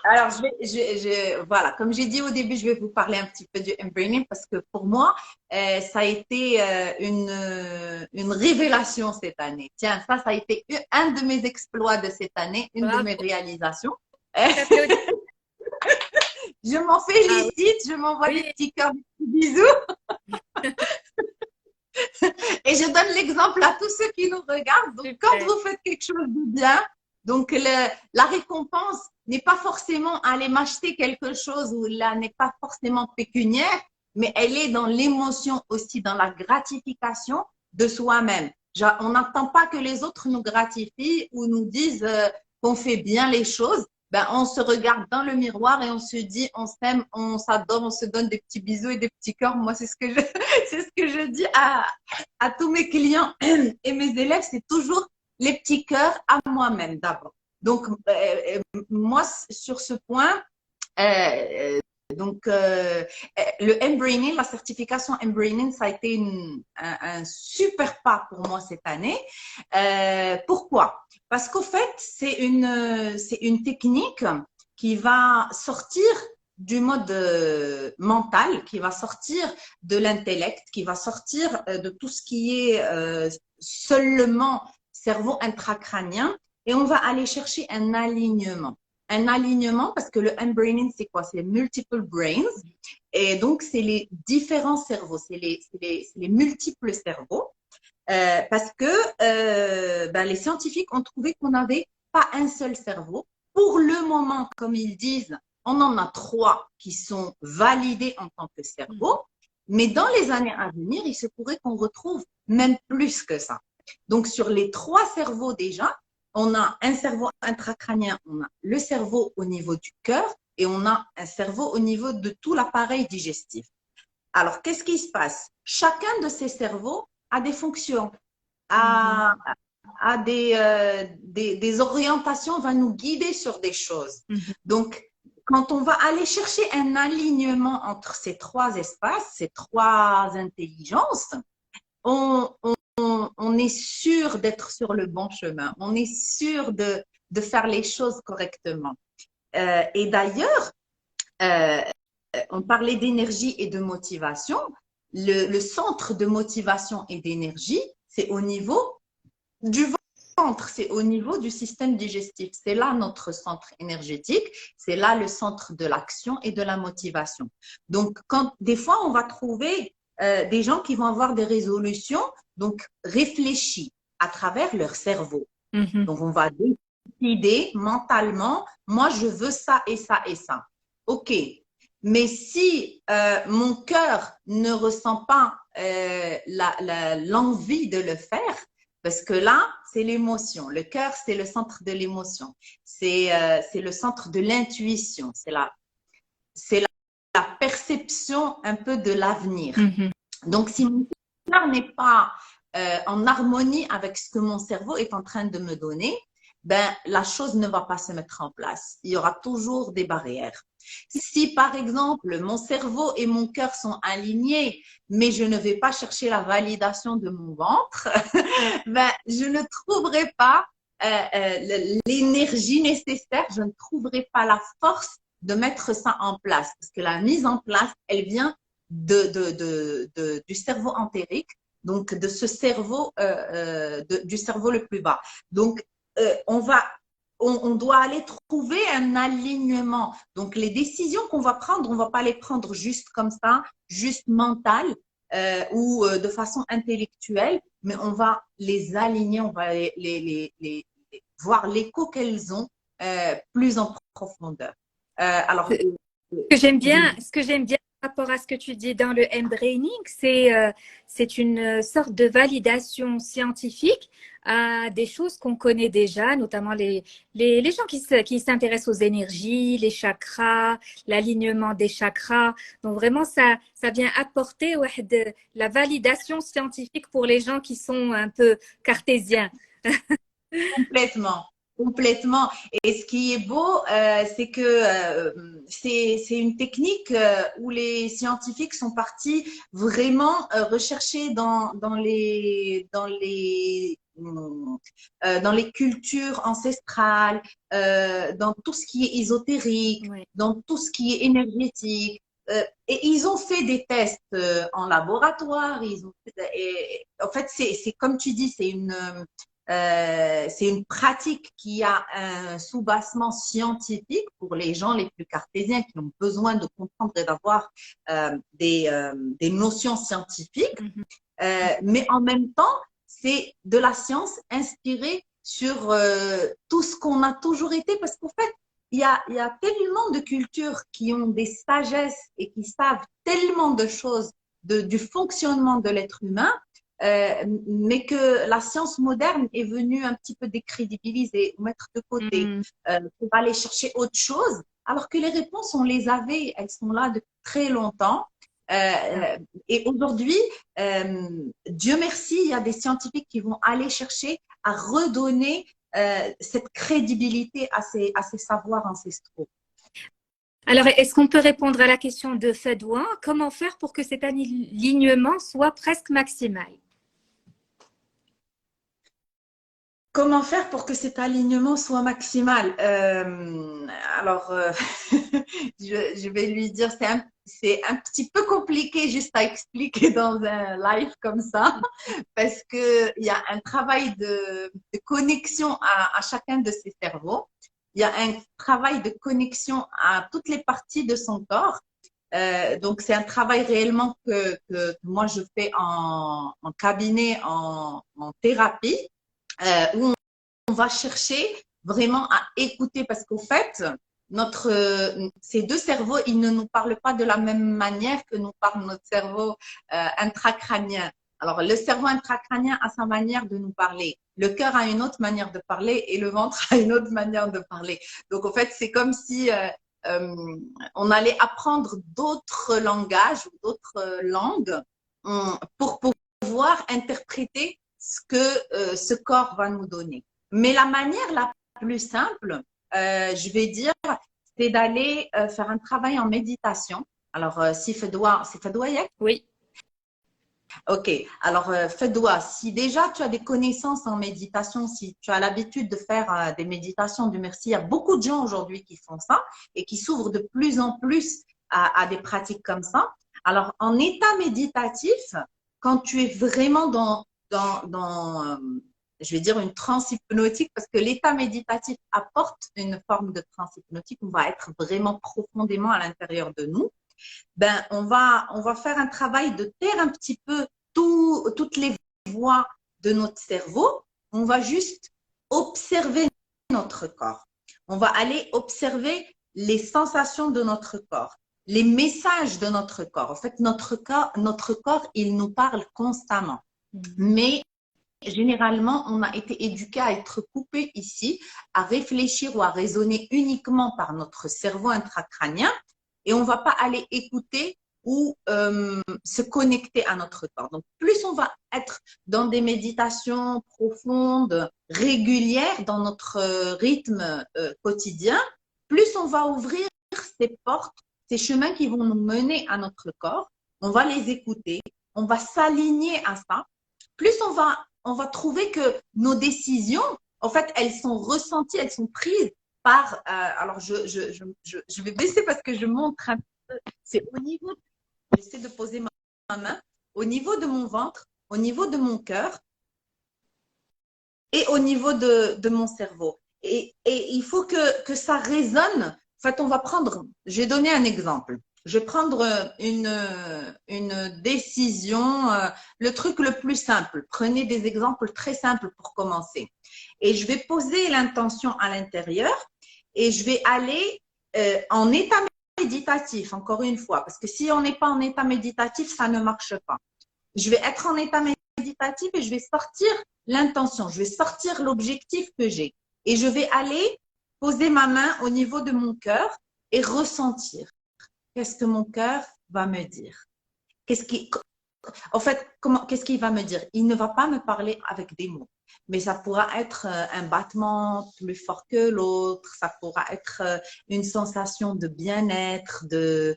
Alors, voilà, comme j'ai dit au début, je vais vous parler un petit peu du embraining parce que pour moi, ça a été une révélation cette année. Tiens, ça a été un de mes exploits de cette année, une de mes Bravo, réalisations. t'applaudis. Je m'en Ah félicite, je m'envoie des oui, petits cœurs, des petits bisous et je donne l'exemple à tous ceux qui nous regardent. Donc, quand super. vous faites quelque chose de bien, donc la récompense n'est pas forcément aller m'acheter quelque chose ou là n'est pas forcément pécuniaire, mais elle est dans l'émotion aussi, dans la gratification de soi-même. On n'attend pas que les autres nous gratifient ou nous disent qu'on fait bien les choses. Ben, on se regarde dans le miroir et on se dit, on s'aime, on s'adore, on se donne des petits bisous et des petits cœurs. Moi, c'est ce que c'est ce que je dis à tous mes clients et mes élèves, c'est toujours les petits cœurs à moi-même d'abord. Donc, moi, sur ce point, euh, donc, le embraining, la certification embraining, ça a été un super pas pour moi cette année. Pourquoi? Parce qu'au fait, c'est une technique qui va sortir du mode mental, qui va sortir de l'intellect, qui va sortir de tout ce qui est seulement cerveau intracrânien et on va aller chercher un alignement. Un alignement parce que le embraining, c'est quoi? C'est multiple brains. Et donc, c'est les différents cerveaux, c'est les multiples cerveaux. Parce que ben, les scientifiques ont trouvé qu'on n'avait pas un seul cerveau. Pour le moment, comme ils disent, on en a 3 qui sont validés en tant que cerveau. Mais dans les années à venir, il se pourrait qu'on retrouve même plus que ça. Donc, sur les 3 cerveaux déjà, on a un cerveau intracrânien, on a le cerveau au niveau du cœur et on a un cerveau au niveau de tout l'appareil digestif. Alors, qu'est-ce qui se passe? Chacun de ces cerveaux a des fonctions, a, a des orientations, va nous guider sur des choses. Donc, quand on va aller chercher un alignement entre ces 3 espaces, ces 3 intelligences, on est sûr d'être sur le bon chemin. On est sûr de faire les choses correctement. Et d'ailleurs, euh, on parlait d'énergie et de motivation. Le centre de motivation et d'énergie, c'est au niveau du ventre, c'est au niveau du système digestif. C'est là notre centre énergétique, c'est là le centre de l'action et de la motivation. Donc, des fois, on va trouver des gens qui vont avoir des résolutions, donc réfléchies à travers leur cerveau. Donc, on va décider mentalement, moi, je veux ça et ça et ça. OK. Mais si mon cœur ne ressent pas l'envie de le faire, parce que là, c'est l'émotion. Le cœur, c'est le centre de l'émotion. C'est le centre de l'intuition. C'est la perception un peu de l'avenir. Donc, si mon cœur n'est pas en harmonie avec ce que mon cerveau est en train de me donner, ben, la chose ne va pas se mettre en place. Il y aura toujours des barrières. Si, par exemple, mon cerveau et mon cœur sont alignés, mais je ne vais pas chercher la validation de mon ventre, ben, je ne trouverai pas l'énergie nécessaire, je ne trouverai pas la force de mettre ça en place. Parce que la mise en place, elle vient du cerveau entérique, donc de ce cerveau, du cerveau le plus bas. Donc, on doit aller trouver un alignement. Donc, les décisions qu'on va prendre, on ne va pas les prendre juste comme ça, juste mentales ou de façon intellectuelle, mais on va les aligner, on va voir l'écho qu'elles ont plus en profondeur. Alors, Ce que j'aime bien par rapport à ce que tu dis dans le embraining, c'est une sorte de validation scientifique à des choses qu'on connaît déjà, notamment les gens qui s'intéressent aux énergies, les chakras, l'alignement des chakras. Donc vraiment, ça vient apporter la validation scientifique pour les gens qui sont un peu cartésiens. complètement. complètement. Et ce qui est beau, c'est que c'est une technique où les scientifiques sont partis vraiment rechercher dans les cultures ancestrales, dans tout ce qui est ésotérique, Oui. dans tout ce qui est énergétique. Et ils ont fait des tests en laboratoire. En fait, c'est comme tu dis, c'est une pratique qui a un sous-bassement scientifique pour les gens les plus cartésiens qui ont besoin de comprendre et d'avoir des notions scientifiques. Mhm. Mais en même temps, c'est de la science inspirée sur tout ce qu'on a toujours été, parce qu'en fait, il y a tellement de cultures qui ont des sagesses et qui savent tellement de choses du fonctionnement de l'être humain, mais que la science moderne est venue un petit peu décrédibiliser, mettre de côté, Mhm. pour aller chercher autre chose, alors que les réponses, on les avait, elles sont là depuis très longtemps. Et aujourd'hui, Dieu merci, il y a des scientifiques qui vont aller chercher à redonner cette crédibilité à ces savoirs ancestraux. Alors, est-ce qu'on peut répondre à la question de Fedouin? Comment faire pour que cet alignement soit presque maximal? Comment faire pour que cet alignement soit maximal? Alors, je vais lui dire, c'est un petit peu compliqué juste à expliquer dans un live comme ça, parce qu'il y a un travail de connexion à chacun de ses cerveaux. Il y a un travail de connexion à toutes les parties de son corps. Donc, c'est un travail réellement que moi, je fais en cabinet, en thérapie, où on va chercher vraiment à écouter parce qu'au fait, ces deux cerveaux, ils ne nous parlent pas de la même manière que nous parle notre cerveau intracrânien. Alors, le cerveau intracrânien a sa manière de nous parler. Le cœur a une autre manière de parler et le ventre a une autre manière de parler. Donc, au fait, c'est comme si on allait apprendre d'autres langages ou d'autres langues pour pouvoir interpréter ce que ce corps va nous donner. Mais la manière la plus simple, je vais dire, c'est d'aller faire un travail en méditation. Alors, si Fedwa, c'est Fedwayak? Oui. Ok, alors Fedwa, si déjà tu as des connaissances en méditation, si tu as l'habitude de faire des méditations du merci, il y a beaucoup de gens aujourd'hui qui font ça et qui s'ouvrent de plus en plus à des pratiques comme ça. Alors, en état méditatif, quand tu es vraiment dans je vais dire une transe hypnotique, parce que l'état méditatif apporte une forme de transe hypnotique, on va être vraiment profondément à l'intérieur de nous. Ben, on va faire un travail de taire un petit peu toutes les voix de notre cerveau. On va juste observer notre corps. On va aller observer les sensations de notre corps, les messages de notre corps. En fait, notre corps, il nous parle constamment. Mais généralement, on a été éduqué à être coupé ici, à réfléchir ou à raisonner uniquement par notre cerveau intracrânien et on ne va pas aller écouter ou se connecter à notre corps. Donc, plus on va être dans des méditations profondes, régulières, dans notre rythme quotidien, plus on va ouvrir ces portes, ces chemins qui vont nous mener à notre corps. On va les écouter, on va s'aligner à ça. Plus on va trouver que nos décisions, en fait, elles sont ressenties, elles sont prises par. Alors, je vais baisser parce que je montre un peu. C'est au niveau. J'essaie de poser ma main au niveau de mon ventre, au niveau de mon cœur et au niveau de mon cerveau. Et il faut que ça résonne. En fait, on va prendre. Je vais donner un exemple. Je vais prendre une décision, le truc le plus simple. Prenez des exemples très simples pour commencer. Et je vais poser l'intention à l'intérieur et je vais aller en état méditatif, encore une fois, parce que si on n'est pas en état méditatif, ça ne marche pas. Je vais être en état méditatif et je vais sortir l'intention, je vais sortir l'objectif que j'ai. Et je vais aller poser ma main au niveau de mon cœur et ressentir. Qu'est-ce que mon cœur va me dire? en fait, qu'est-ce qu'il va me dire? Il ne va pas me parler avec des mots, mais ça pourra être un battement plus fort que l'autre, ça pourra être une sensation de bien-être, de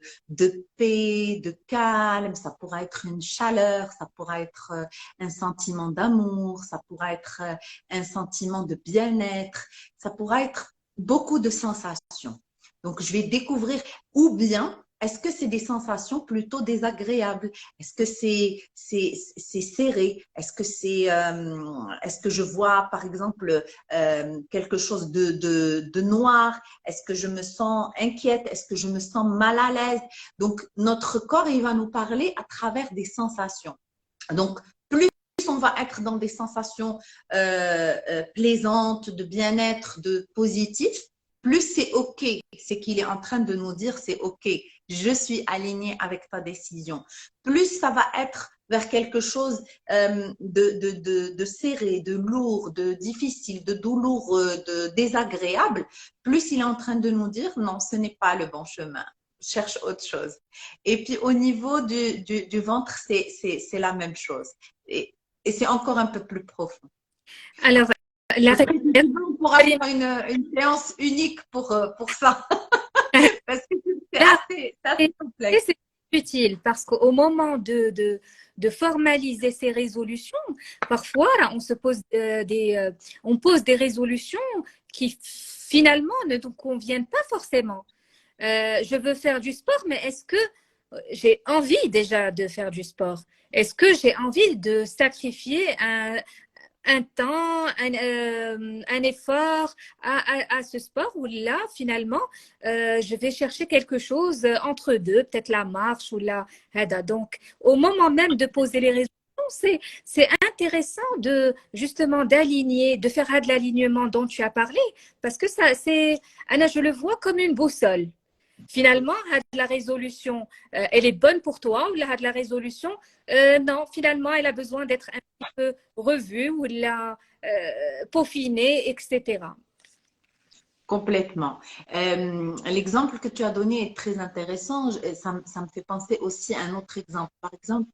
paix, de calme, ça pourra être une chaleur, ça pourra être un sentiment d'amour, ça pourra être un sentiment de bien-être, ça pourra être beaucoup de sensations. Donc, je vais découvrir, ou bien est-ce que c'est des sensations plutôt désagréables? Est-ce que c'est serré? Est-ce que je vois, par exemple, quelque chose de noir? Est-ce que je me sens inquiète? Est-ce que je me sens mal à l'aise? Donc, notre corps, il va nous parler à travers des sensations. Donc, plus on va être dans des sensations plaisantes, de bien-être, de positif, plus c'est OK. C'est qu'il est en train de nous dire c'est OK. Je suis alignée avec ta décision. Plus ça va être vers quelque chose de serré, de lourd, de difficile, de douloureux, de désagréable, plus il est en train de nous dire non, ce n'est pas le bon chemin. Cherche autre chose. Et puis au niveau du ventre, c'est la même chose. Et c'est encore un peu plus profond. Alors, la On pourra faire une séance unique pour ça. Parce que c'est assez complexe. c'est utile parce qu'au moment de formaliser ces résolutions, parfois on se pose on pose des résolutions qui finalement ne nous conviennent pas forcément. Je veux faire du sport, mais est-ce que j'ai envie déjà de faire du sport? Est-ce que j'ai envie de sacrifier un temps, un effort à ce sport où là, finalement, je vais chercher quelque chose entre deux, peut-être la marche ou la hada. Donc, au moment même de poser les résolutions, c'est intéressant de justement d'aligner, de faire de l'alignement dont tu as parlé, parce que ça, Anna, je le vois comme une boussole. Finalement, la résolution, elle est bonne pour toi ou la résolution, non, finalement, elle a besoin d'être un petit peu revue ou peaufinée, etc. Complètement. L'exemple que tu as donné est très intéressant. Ça me fait penser aussi à un autre exemple. Par exemple,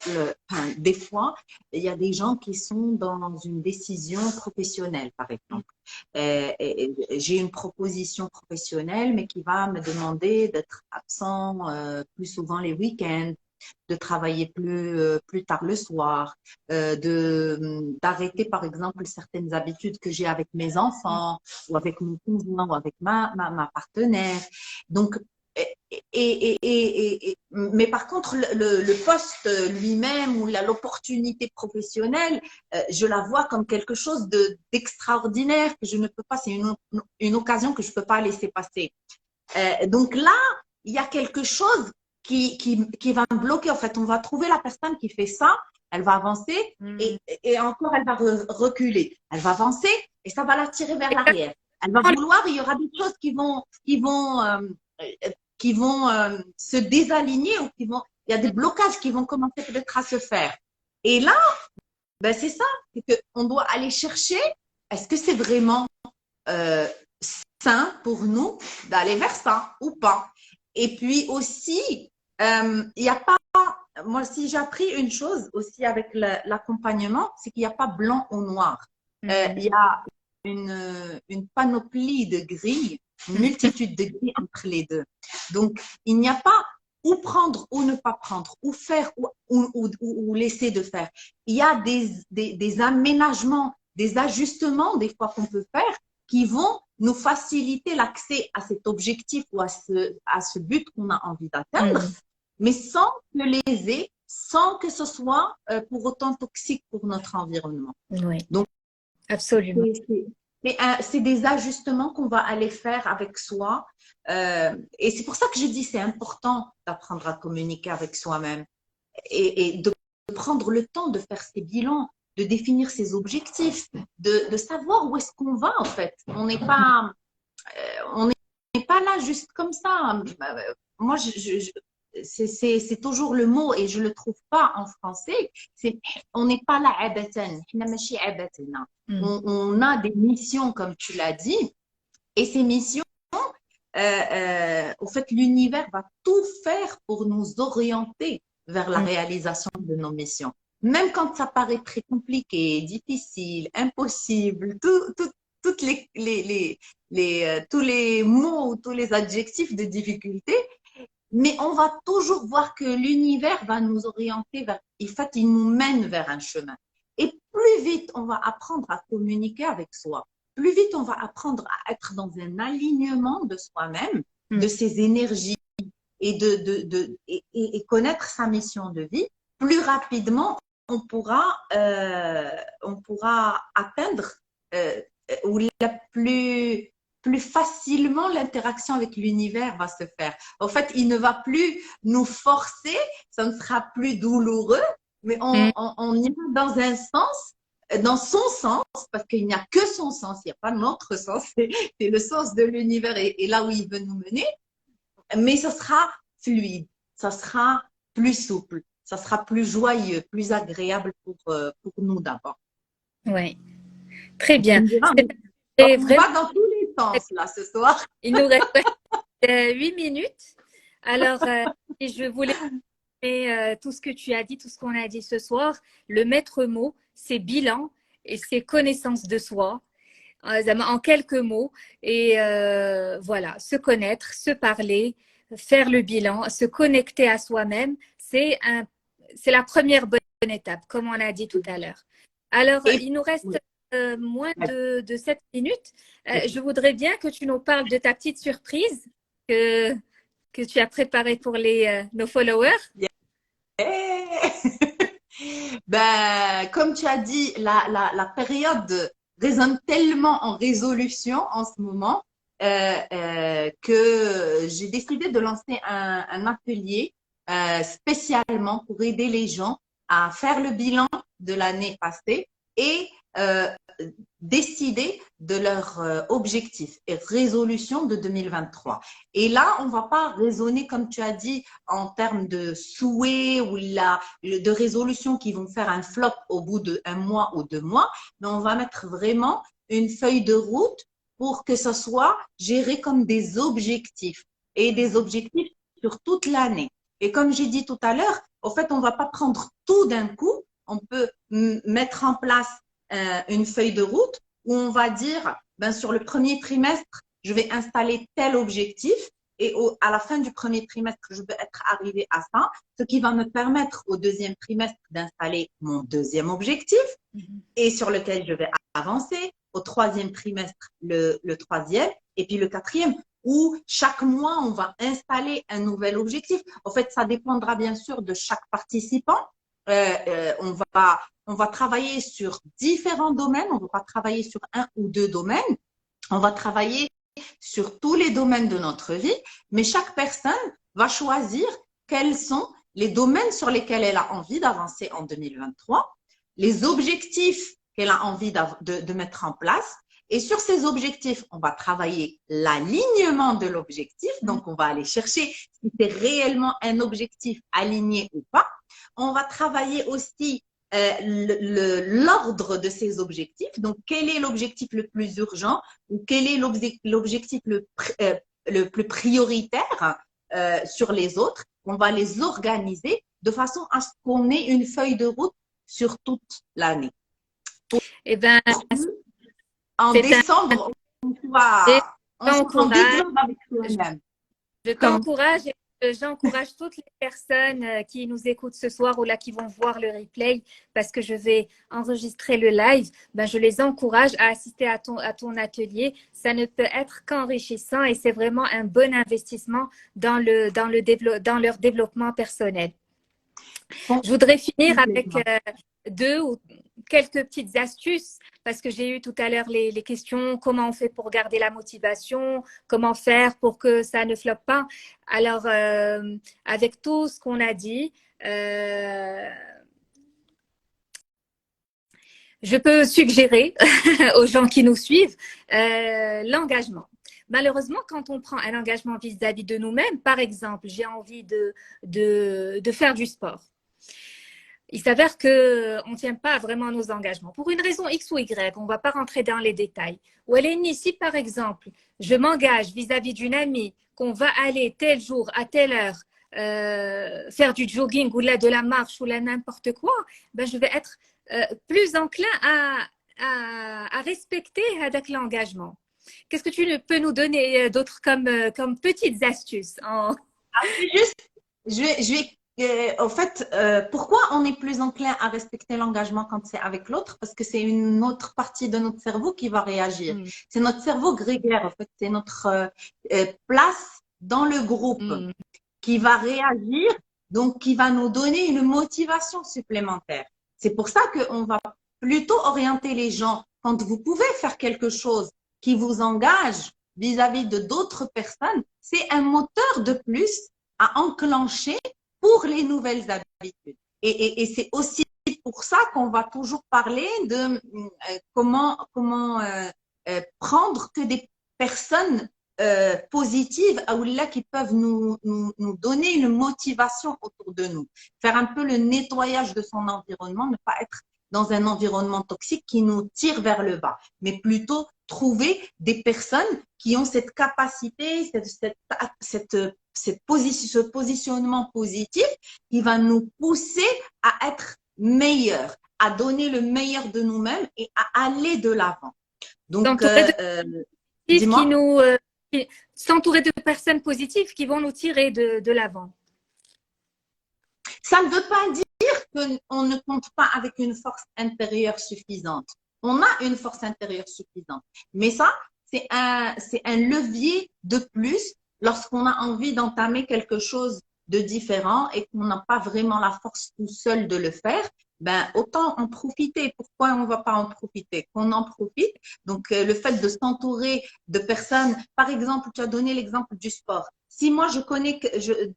des fois, il y a des gens qui sont dans une décision professionnelle, par exemple. J'ai une proposition professionnelle, mais qui va me demander d'être absent plus souvent les week-ends, de travailler plus tard le soir, d'arrêter par exemple certaines habitudes que j'ai avec mes enfants ou avec mon conjoint ou avec ma partenaire. Donc, mais par contre, le poste lui-même ou l'opportunité professionnelle, je la vois comme quelque chose d'extraordinaire que je ne peux pas, c'est une occasion que je ne peux pas laisser passer. Donc là, il y a quelque chose qui va me bloquer. En fait, on va trouver la personne qui fait ça, elle va avancer et encore elle va reculer. Elle va avancer et ça va la tirer vers l'arrière. Elle va vouloir, il y aura des choses qui vont se désaligner ou il y a des blocages qui vont commencer peut-être à se faire. Et là, ben c'est ça, c'est qu'on doit aller chercher, est-ce que c'est vraiment sain pour nous d'aller vers ça ou pas? Et puis aussi, il n'y a pas, moi si j'ai appris une chose aussi avec l'accompagnement, c'est qu'il n'y a pas blanc ou noir. Il y a une panoplie de grilles, une multitude de grilles entre les deux. Donc, il n'y a pas ou prendre ou ne pas prendre, ou faire ou laisser de faire. Il y a des aménagements, des ajustements des fois qu'on peut faire qui vont nous faciliter l'accès à cet objectif ou à ce but qu'on a envie d'atteindre, mais sans se léser, sans que ce soit pour autant toxique pour notre environnement. Oui, donc absolument. C'est des ajustements qu'on va aller faire avec soi. Et c'est pour ça que je dis c'est important d'apprendre à communiquer avec soi-même et de prendre le temps de faire ces bilans, de définir ses objectifs, de savoir où est-ce qu'on va en fait. On n'est pas là juste comme ça. Moi, c'est toujours le mot et je le trouve pas en français. On n'est pas là abatan. On a des missions comme tu l'as dit et ces missions, au fait, l'univers va tout faire pour nous orienter vers la réalisation de nos missions. Même quand ça paraît très compliqué, difficile, impossible, toutes tous les mots, tous les adjectifs de difficulté, mais on va toujours voir que l'univers va nous orienter vers, en fait, il nous mène vers un chemin. Et plus vite on va apprendre à communiquer avec soi, plus vite on va apprendre à être dans un alignement de soi-même, de ses énergies et connaître sa mission de vie, plus rapidement on pourra atteindre ou la plus facilement l'interaction avec l'univers va se faire. En fait, il ne va plus nous forcer, ça ne sera plus douloureux, mais on ira dans un sens, dans son sens, parce qu'il n'y a que son sens, il n'y a pas notre sens, c'est le sens de l'univers et là où il veut nous mener, mais ça sera fluide, ça sera plus souple, ça sera plus joyeux, plus agréable pour nous d'abord. Oui, très bien. On va dans tous les sens là ce soir. Il nous reste 8 minutes. Alors, je voulais tout ce que tu as dit, tout ce qu'on a dit ce soir. Le maître mot, c'est bilan et c'est connaissance de soi. En quelques mots. Et voilà, se connaître, se parler, faire le bilan, se connecter à soi-même, c'est la première bonne étape, comme on a dit tout à l'heure. Alors, il nous reste moins de 7 minutes. Je voudrais bien que tu nous parles de ta petite surprise que tu as préparée pour nos followers. Ben, comme tu as dit, la période résonne tellement en résolution en ce moment que j'ai décidé de lancer un atelier spécialement pour aider les gens à faire le bilan de l'année passée et décider de leurs objectifs et résolutions de 2023. Et là, on va pas raisonner, comme tu as dit, en termes de souhaits ou de résolutions qui vont faire un flop au bout d'un mois ou 2 mois, mais on va mettre vraiment une feuille de route pour que ce soit géré comme des objectifs et des objectifs sur toute l'année. Et comme j'ai dit tout à l'heure, en fait, on va pas prendre tout d'un coup. On peut mettre en place une feuille de route où on va dire, ben, sur le premier trimestre, je vais installer tel objectif et à la fin du premier trimestre, je vais être arrivé à ça, ce qui va me permettre au deuxième trimestre d'installer mon deuxième objectif et sur lequel je vais avancer, au troisième trimestre, le troisième et puis le quatrième, où chaque mois, on va installer un nouvel objectif. En fait, ça dépendra bien sûr de chaque participant. On va travailler sur différents domaines, on ne va pas travailler sur un ou deux domaines, on va travailler sur tous les domaines de notre vie, mais chaque personne va choisir quels sont les domaines sur lesquels elle a envie d'avancer en 2023, les objectifs qu'elle a envie de mettre en place. Et sur ces objectifs, on va travailler l'alignement de l'objectif. Donc, on va aller chercher si c'est réellement un objectif aligné ou pas. On va travailler aussi l'ordre de ces objectifs. Donc, quel est l'objectif le plus urgent ou quel est l'objectif le plus prioritaire sur les autres. On va les organiser de façon à ce qu'on ait une feuille de route sur toute l'année. Eh bien, en décembre, on soit en décembre avec soi-même. Je t'encourage et j'encourage toutes les personnes qui nous écoutent ce soir ou là qui vont voir le replay parce que je vais enregistrer le live. Ben, je les encourage à assister à ton atelier. Ça ne peut être qu'enrichissant et c'est vraiment un bon investissement dans leur développement personnel. Je voudrais finir avec deux ou quelques petites astuces parce que j'ai eu tout à l'heure les questions, comment on fait pour garder la motivation, comment faire pour que ça ne floppe pas. Alors, avec tout ce qu'on a dit, je peux suggérer aux gens qui nous suivent l'engagement. Malheureusement, quand on prend un engagement vis-à-vis de nous-mêmes, par exemple, j'ai envie de faire du sport. Il s'avère qu'on ne tient pas vraiment à nos engagements. Pour une raison X ou Y, on ne va pas rentrer dans les détails. Ou Eleni, si par exemple, je m'engage vis-à-vis d'une amie qu'on va aller tel jour à telle heure faire du jogging ou là de la marche ou là n'importe quoi, ben, je vais être plus enclin à respecter l'engagement. Qu'est-ce que tu peux nous donner d'autres comme petites astuces Juste, au fait, pourquoi on est plus enclin à respecter l'engagement quand c'est avec l'autre? Parce que c'est une autre partie de notre cerveau qui va réagir. C'est notre cerveau grégaire, en fait, c'est notre place dans le groupe qui va réagir, donc qui va nous donner une motivation supplémentaire. C'est pour ça qu'on va plutôt orienter les gens quand vous pouvez faire quelque chose qui vous engage vis-à-vis de d'autres personnes, c'est un moteur de plus à enclencher pour les nouvelles habitudes. Et c'est aussi pour ça qu'on va toujours parler de comment prendre que des personnes positives ou là qui peuvent nous donner une motivation autour de nous. Faire un peu le nettoyage de son environnement, ne pas être dans un environnement toxique qui nous tire vers le bas, mais plutôt trouver des personnes qui ont cette capacité, ce positionnement positif qui va nous pousser à être meilleurs, à donner le meilleur de nous-mêmes et à aller de l'avant. Donc, dis-moi. S'entourer de personnes positives qui vont nous tirer de l'avant. Ça ne veut pas dire qu'on ne compte pas avec une force intérieure suffisante. On a une force intérieure suffisante. Mais ça, c'est un levier de plus lorsqu'on a envie d'entamer quelque chose de différent et qu'on n'a pas vraiment la force tout seul de le faire. Ben, autant en profiter. Pourquoi on ne va pas en profiter? Qu'on en profite. Donc, le fait de s'entourer de personnes, par exemple, tu as donné l'exemple du sport. Si moi, je connais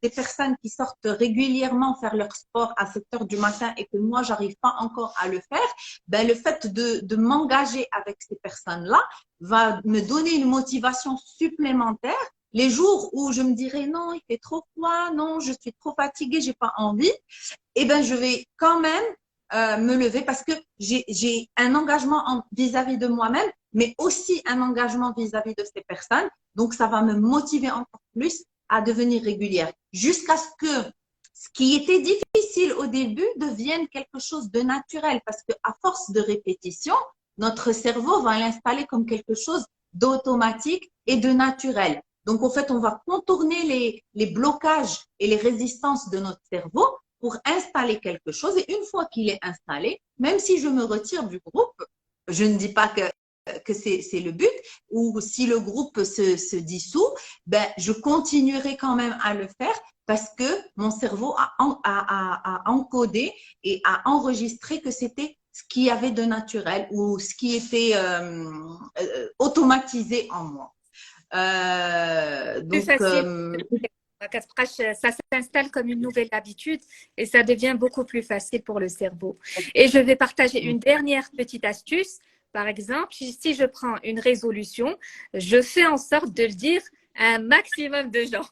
des personnes qui sortent régulièrement faire leur sport à 7 heures du matin et que moi, j'arrive pas encore à le faire, ben, le fait de m'engager avec ces personnes-là va me donner une motivation supplémentaire. Les jours où je me dirais non, il fait trop froid, non, je suis trop fatiguée, j'ai pas envie, eh ben, je vais quand même me lever parce que j'ai un engagement vis-à-vis de moi-même, mais aussi un engagement vis-à-vis de ces personnes. Donc, ça va me motiver encore plus à devenir régulière jusqu'à ce que ce qui était difficile au début devienne quelque chose de naturel parce que à force de répétition, notre cerveau va l'installer comme quelque chose d'automatique et de naturel. Donc, en fait, on va contourner les blocages et les résistances de notre cerveau pour installer quelque chose. Et une fois qu'il est installé, même si je me retire du groupe, je ne dis pas que c'est le but, ou si le groupe se dissout, ben, je continuerai quand même à le faire parce que mon cerveau a encodé et a enregistré que c'était ce qu'il y avait de naturel ou ce qui était automatisé en moi. Donc, ça s'installe comme une nouvelle habitude et ça devient beaucoup plus facile pour le cerveau. Et je vais partager une dernière petite astuce. Par exemple, si je prends une résolution, je fais en sorte de le dire à un maximum de gens.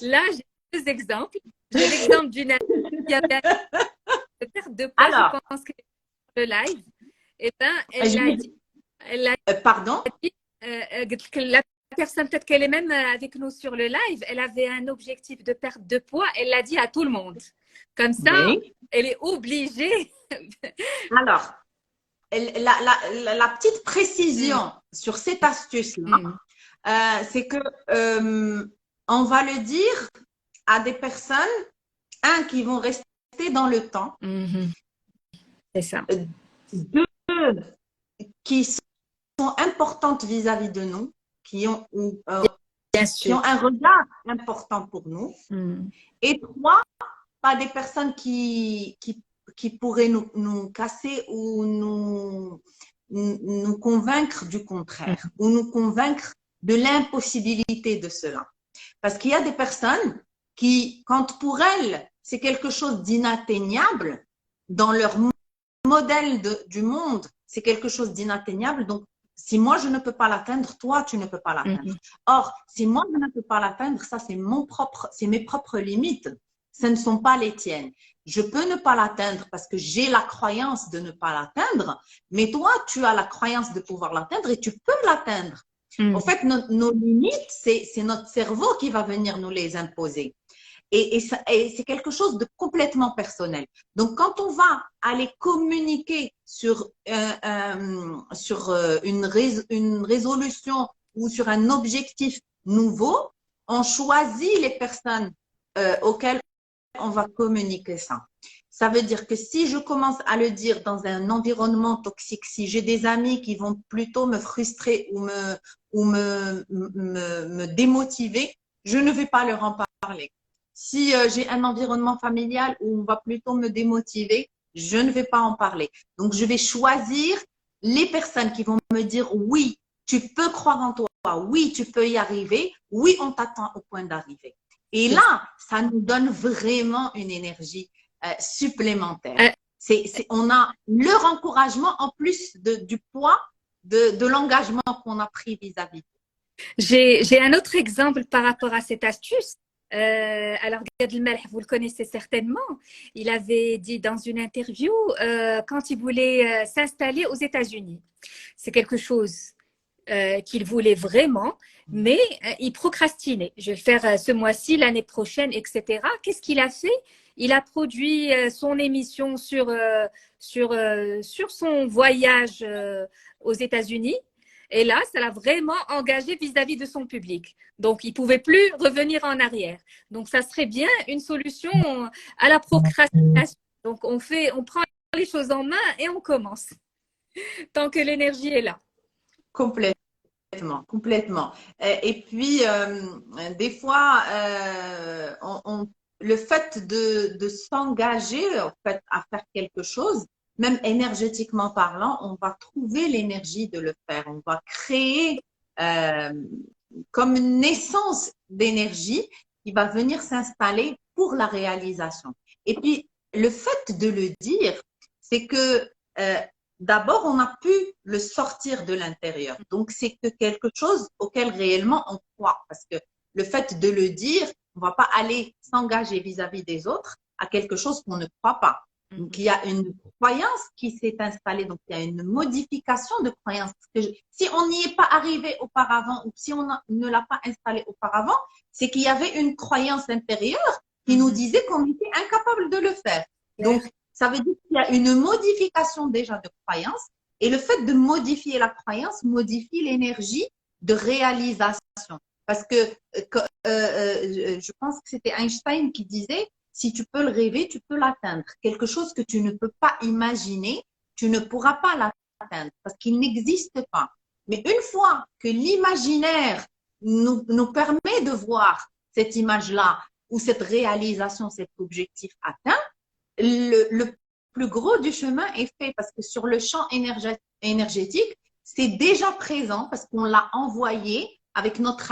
Là, j'ai deux exemples. J'ai l'exemple d'une amie qui avait une perte de poids, je pense que le live. Et ben, elle a dit que la personne, peut-être qu'elle est même avec nous sur le live, elle avait un objectif de perte de poids, elle l'a dit à tout le monde. Comme ça, elle est obligée. Alors, la petite précision sur cette astuce-là, c'est que on va le dire à des personnes, qui vont rester dans le temps. C'est ça. Deux, qui sont importantes vis-à-vis de nous, qui ont un regard important pour nous. Et trois, pas des personnes qui pourraient nous casser ou nous convaincre du contraire, ou nous convaincre de l'impossibilité de cela. Parce qu'il y a des personnes qui, quand pour elles, c'est quelque chose d'inatteignable, dans leur modèle du monde, c'est quelque chose d'inatteignable, donc si moi je ne peux pas l'atteindre, toi tu ne peux pas l'atteindre. Or, si moi je ne peux pas l'atteindre, ça c'est mes propres limites. Ce ne sont pas les tiennes. Je peux ne pas l'atteindre parce que j'ai la croyance de ne pas l'atteindre, mais toi tu as la croyance de pouvoir l'atteindre et tu peux l'atteindre. En fait, nos limites, c'est notre cerveau qui va venir nous les imposer. Et c'est quelque chose de complètement personnel. Donc, quand on va aller communiquer sur, une résolution ou sur un objectif nouveau, on choisit les personnes auxquelles on va communiquer ça. Ça veut dire que si je commence à le dire dans un environnement toxique, si j'ai des amis qui vont plutôt me frustrer ou me démotiver, je ne vais pas leur en parler. Si j'ai un environnement familial où on va plutôt me démotiver, je ne vais pas en parler. Donc, je vais choisir les personnes qui vont me dire oui, tu peux croire en toi, oui, tu peux y arriver, oui, on t'attend au point d'arriver. Et là, ça nous donne vraiment une énergie supplémentaire. On a leur encouragement en plus du poids de l'engagement qu'on a pris vis-à-vis. J'ai un autre exemple par rapport à cette astuce. Alors, Gad Elmaleh, vous le connaissez certainement. Il avait dit dans une interview quand il voulait s'installer aux États-Unis. C'est quelque chose qu'il voulait vraiment, mais il procrastinait. Je vais le faire ce mois-ci, l'année prochaine, etc. Qu'est-ce qu'il a fait? Il a produit son émission sur son voyage aux États-Unis. Et là, ça l'a vraiment engagé vis-à-vis de son public. Donc, il ne pouvait plus revenir en arrière. Donc, ça serait bien une solution à la procrastination. Donc, on prend les choses en main et on commence tant que l'énergie est là. Complètement, complètement. Et puis, des fois, le fait de s'engager en fait, à faire quelque chose, même énergétiquement parlant, on va trouver l'énergie de le faire. On va créer comme une naissance d'énergie qui va venir s'installer pour la réalisation. Et puis, le fait de le dire, c'est que d'abord, on a pu le sortir de l'intérieur. Donc, c'est que quelque chose auquel réellement on croit. Parce que le fait de le dire, on ne va pas aller s'engager vis-à-vis des autres à quelque chose qu'on ne croit pas. Donc, il y a une croyance qui s'est installée. Donc, il y a une modification de croyance. Parce que si on n'y est pas arrivé auparavant ou si on ne l'a pas installé auparavant, c'est qu'il y avait une croyance intérieure qui nous disait qu'on était incapable de le faire. Donc, ça veut dire qu'il y a une modification déjà de croyance et le fait de modifier la croyance modifie l'énergie de réalisation. Parce que je pense que c'était Einstein qui disait si tu peux le rêver, tu peux l'atteindre. Quelque chose que tu ne peux pas imaginer, tu ne pourras pas l'atteindre parce qu'il n'existe pas. Mais une fois que l'imaginaire nous permet de voir cette image-là ou cette réalisation, cet objectif atteint, le plus gros du chemin est fait parce que sur le champ énergétique, c'est déjà présent parce qu'on l'a envoyé avec notre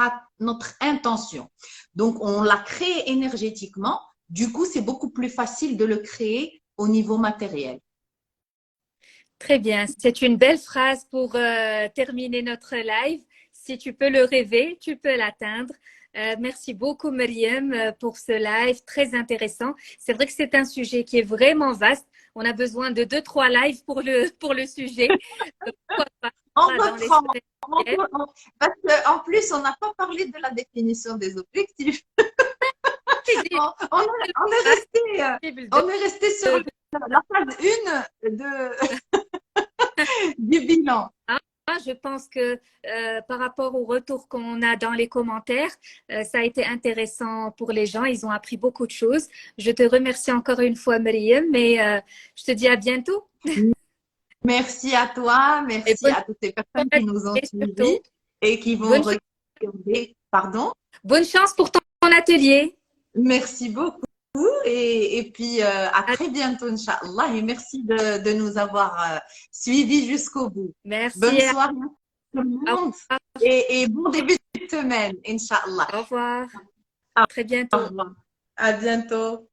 intention. Donc, on l'a créé énergétiquement. Du coup, c'est beaucoup plus facile de le créer au niveau matériel. Très bien. C'est une belle phrase pour terminer notre live. Si tu peux le rêver, tu peux l'atteindre. Merci beaucoup, Myriam, pour ce live très intéressant. C'est vrai que c'est un sujet qui est vraiment vaste. On a besoin de 2-3 lives pour le sujet. On reprend. Parce qu'en plus, on n'a pas parlé de la définition des objectifs. on est resté sur la phase 1 du bilan. Je pense que par rapport au retour qu'on a dans les commentaires, ça a été intéressant pour les gens. Ils ont appris beaucoup de choses. Je te remercie encore une fois, Myriam, et je te dis à bientôt. Merci à toi. Merci à toutes les personnes qui nous ont suivis et qui vont regarder. Pardon? Bonne chance pour ton atelier. Merci beaucoup. Et puis, à très bientôt, Inch'Allah. Et merci de nous avoir suivis jusqu'au bout. Merci. Bonne soirée tout le monde. Et bon début de semaine, Inch'Allah. Au revoir. À très bientôt. Au revoir. À bientôt.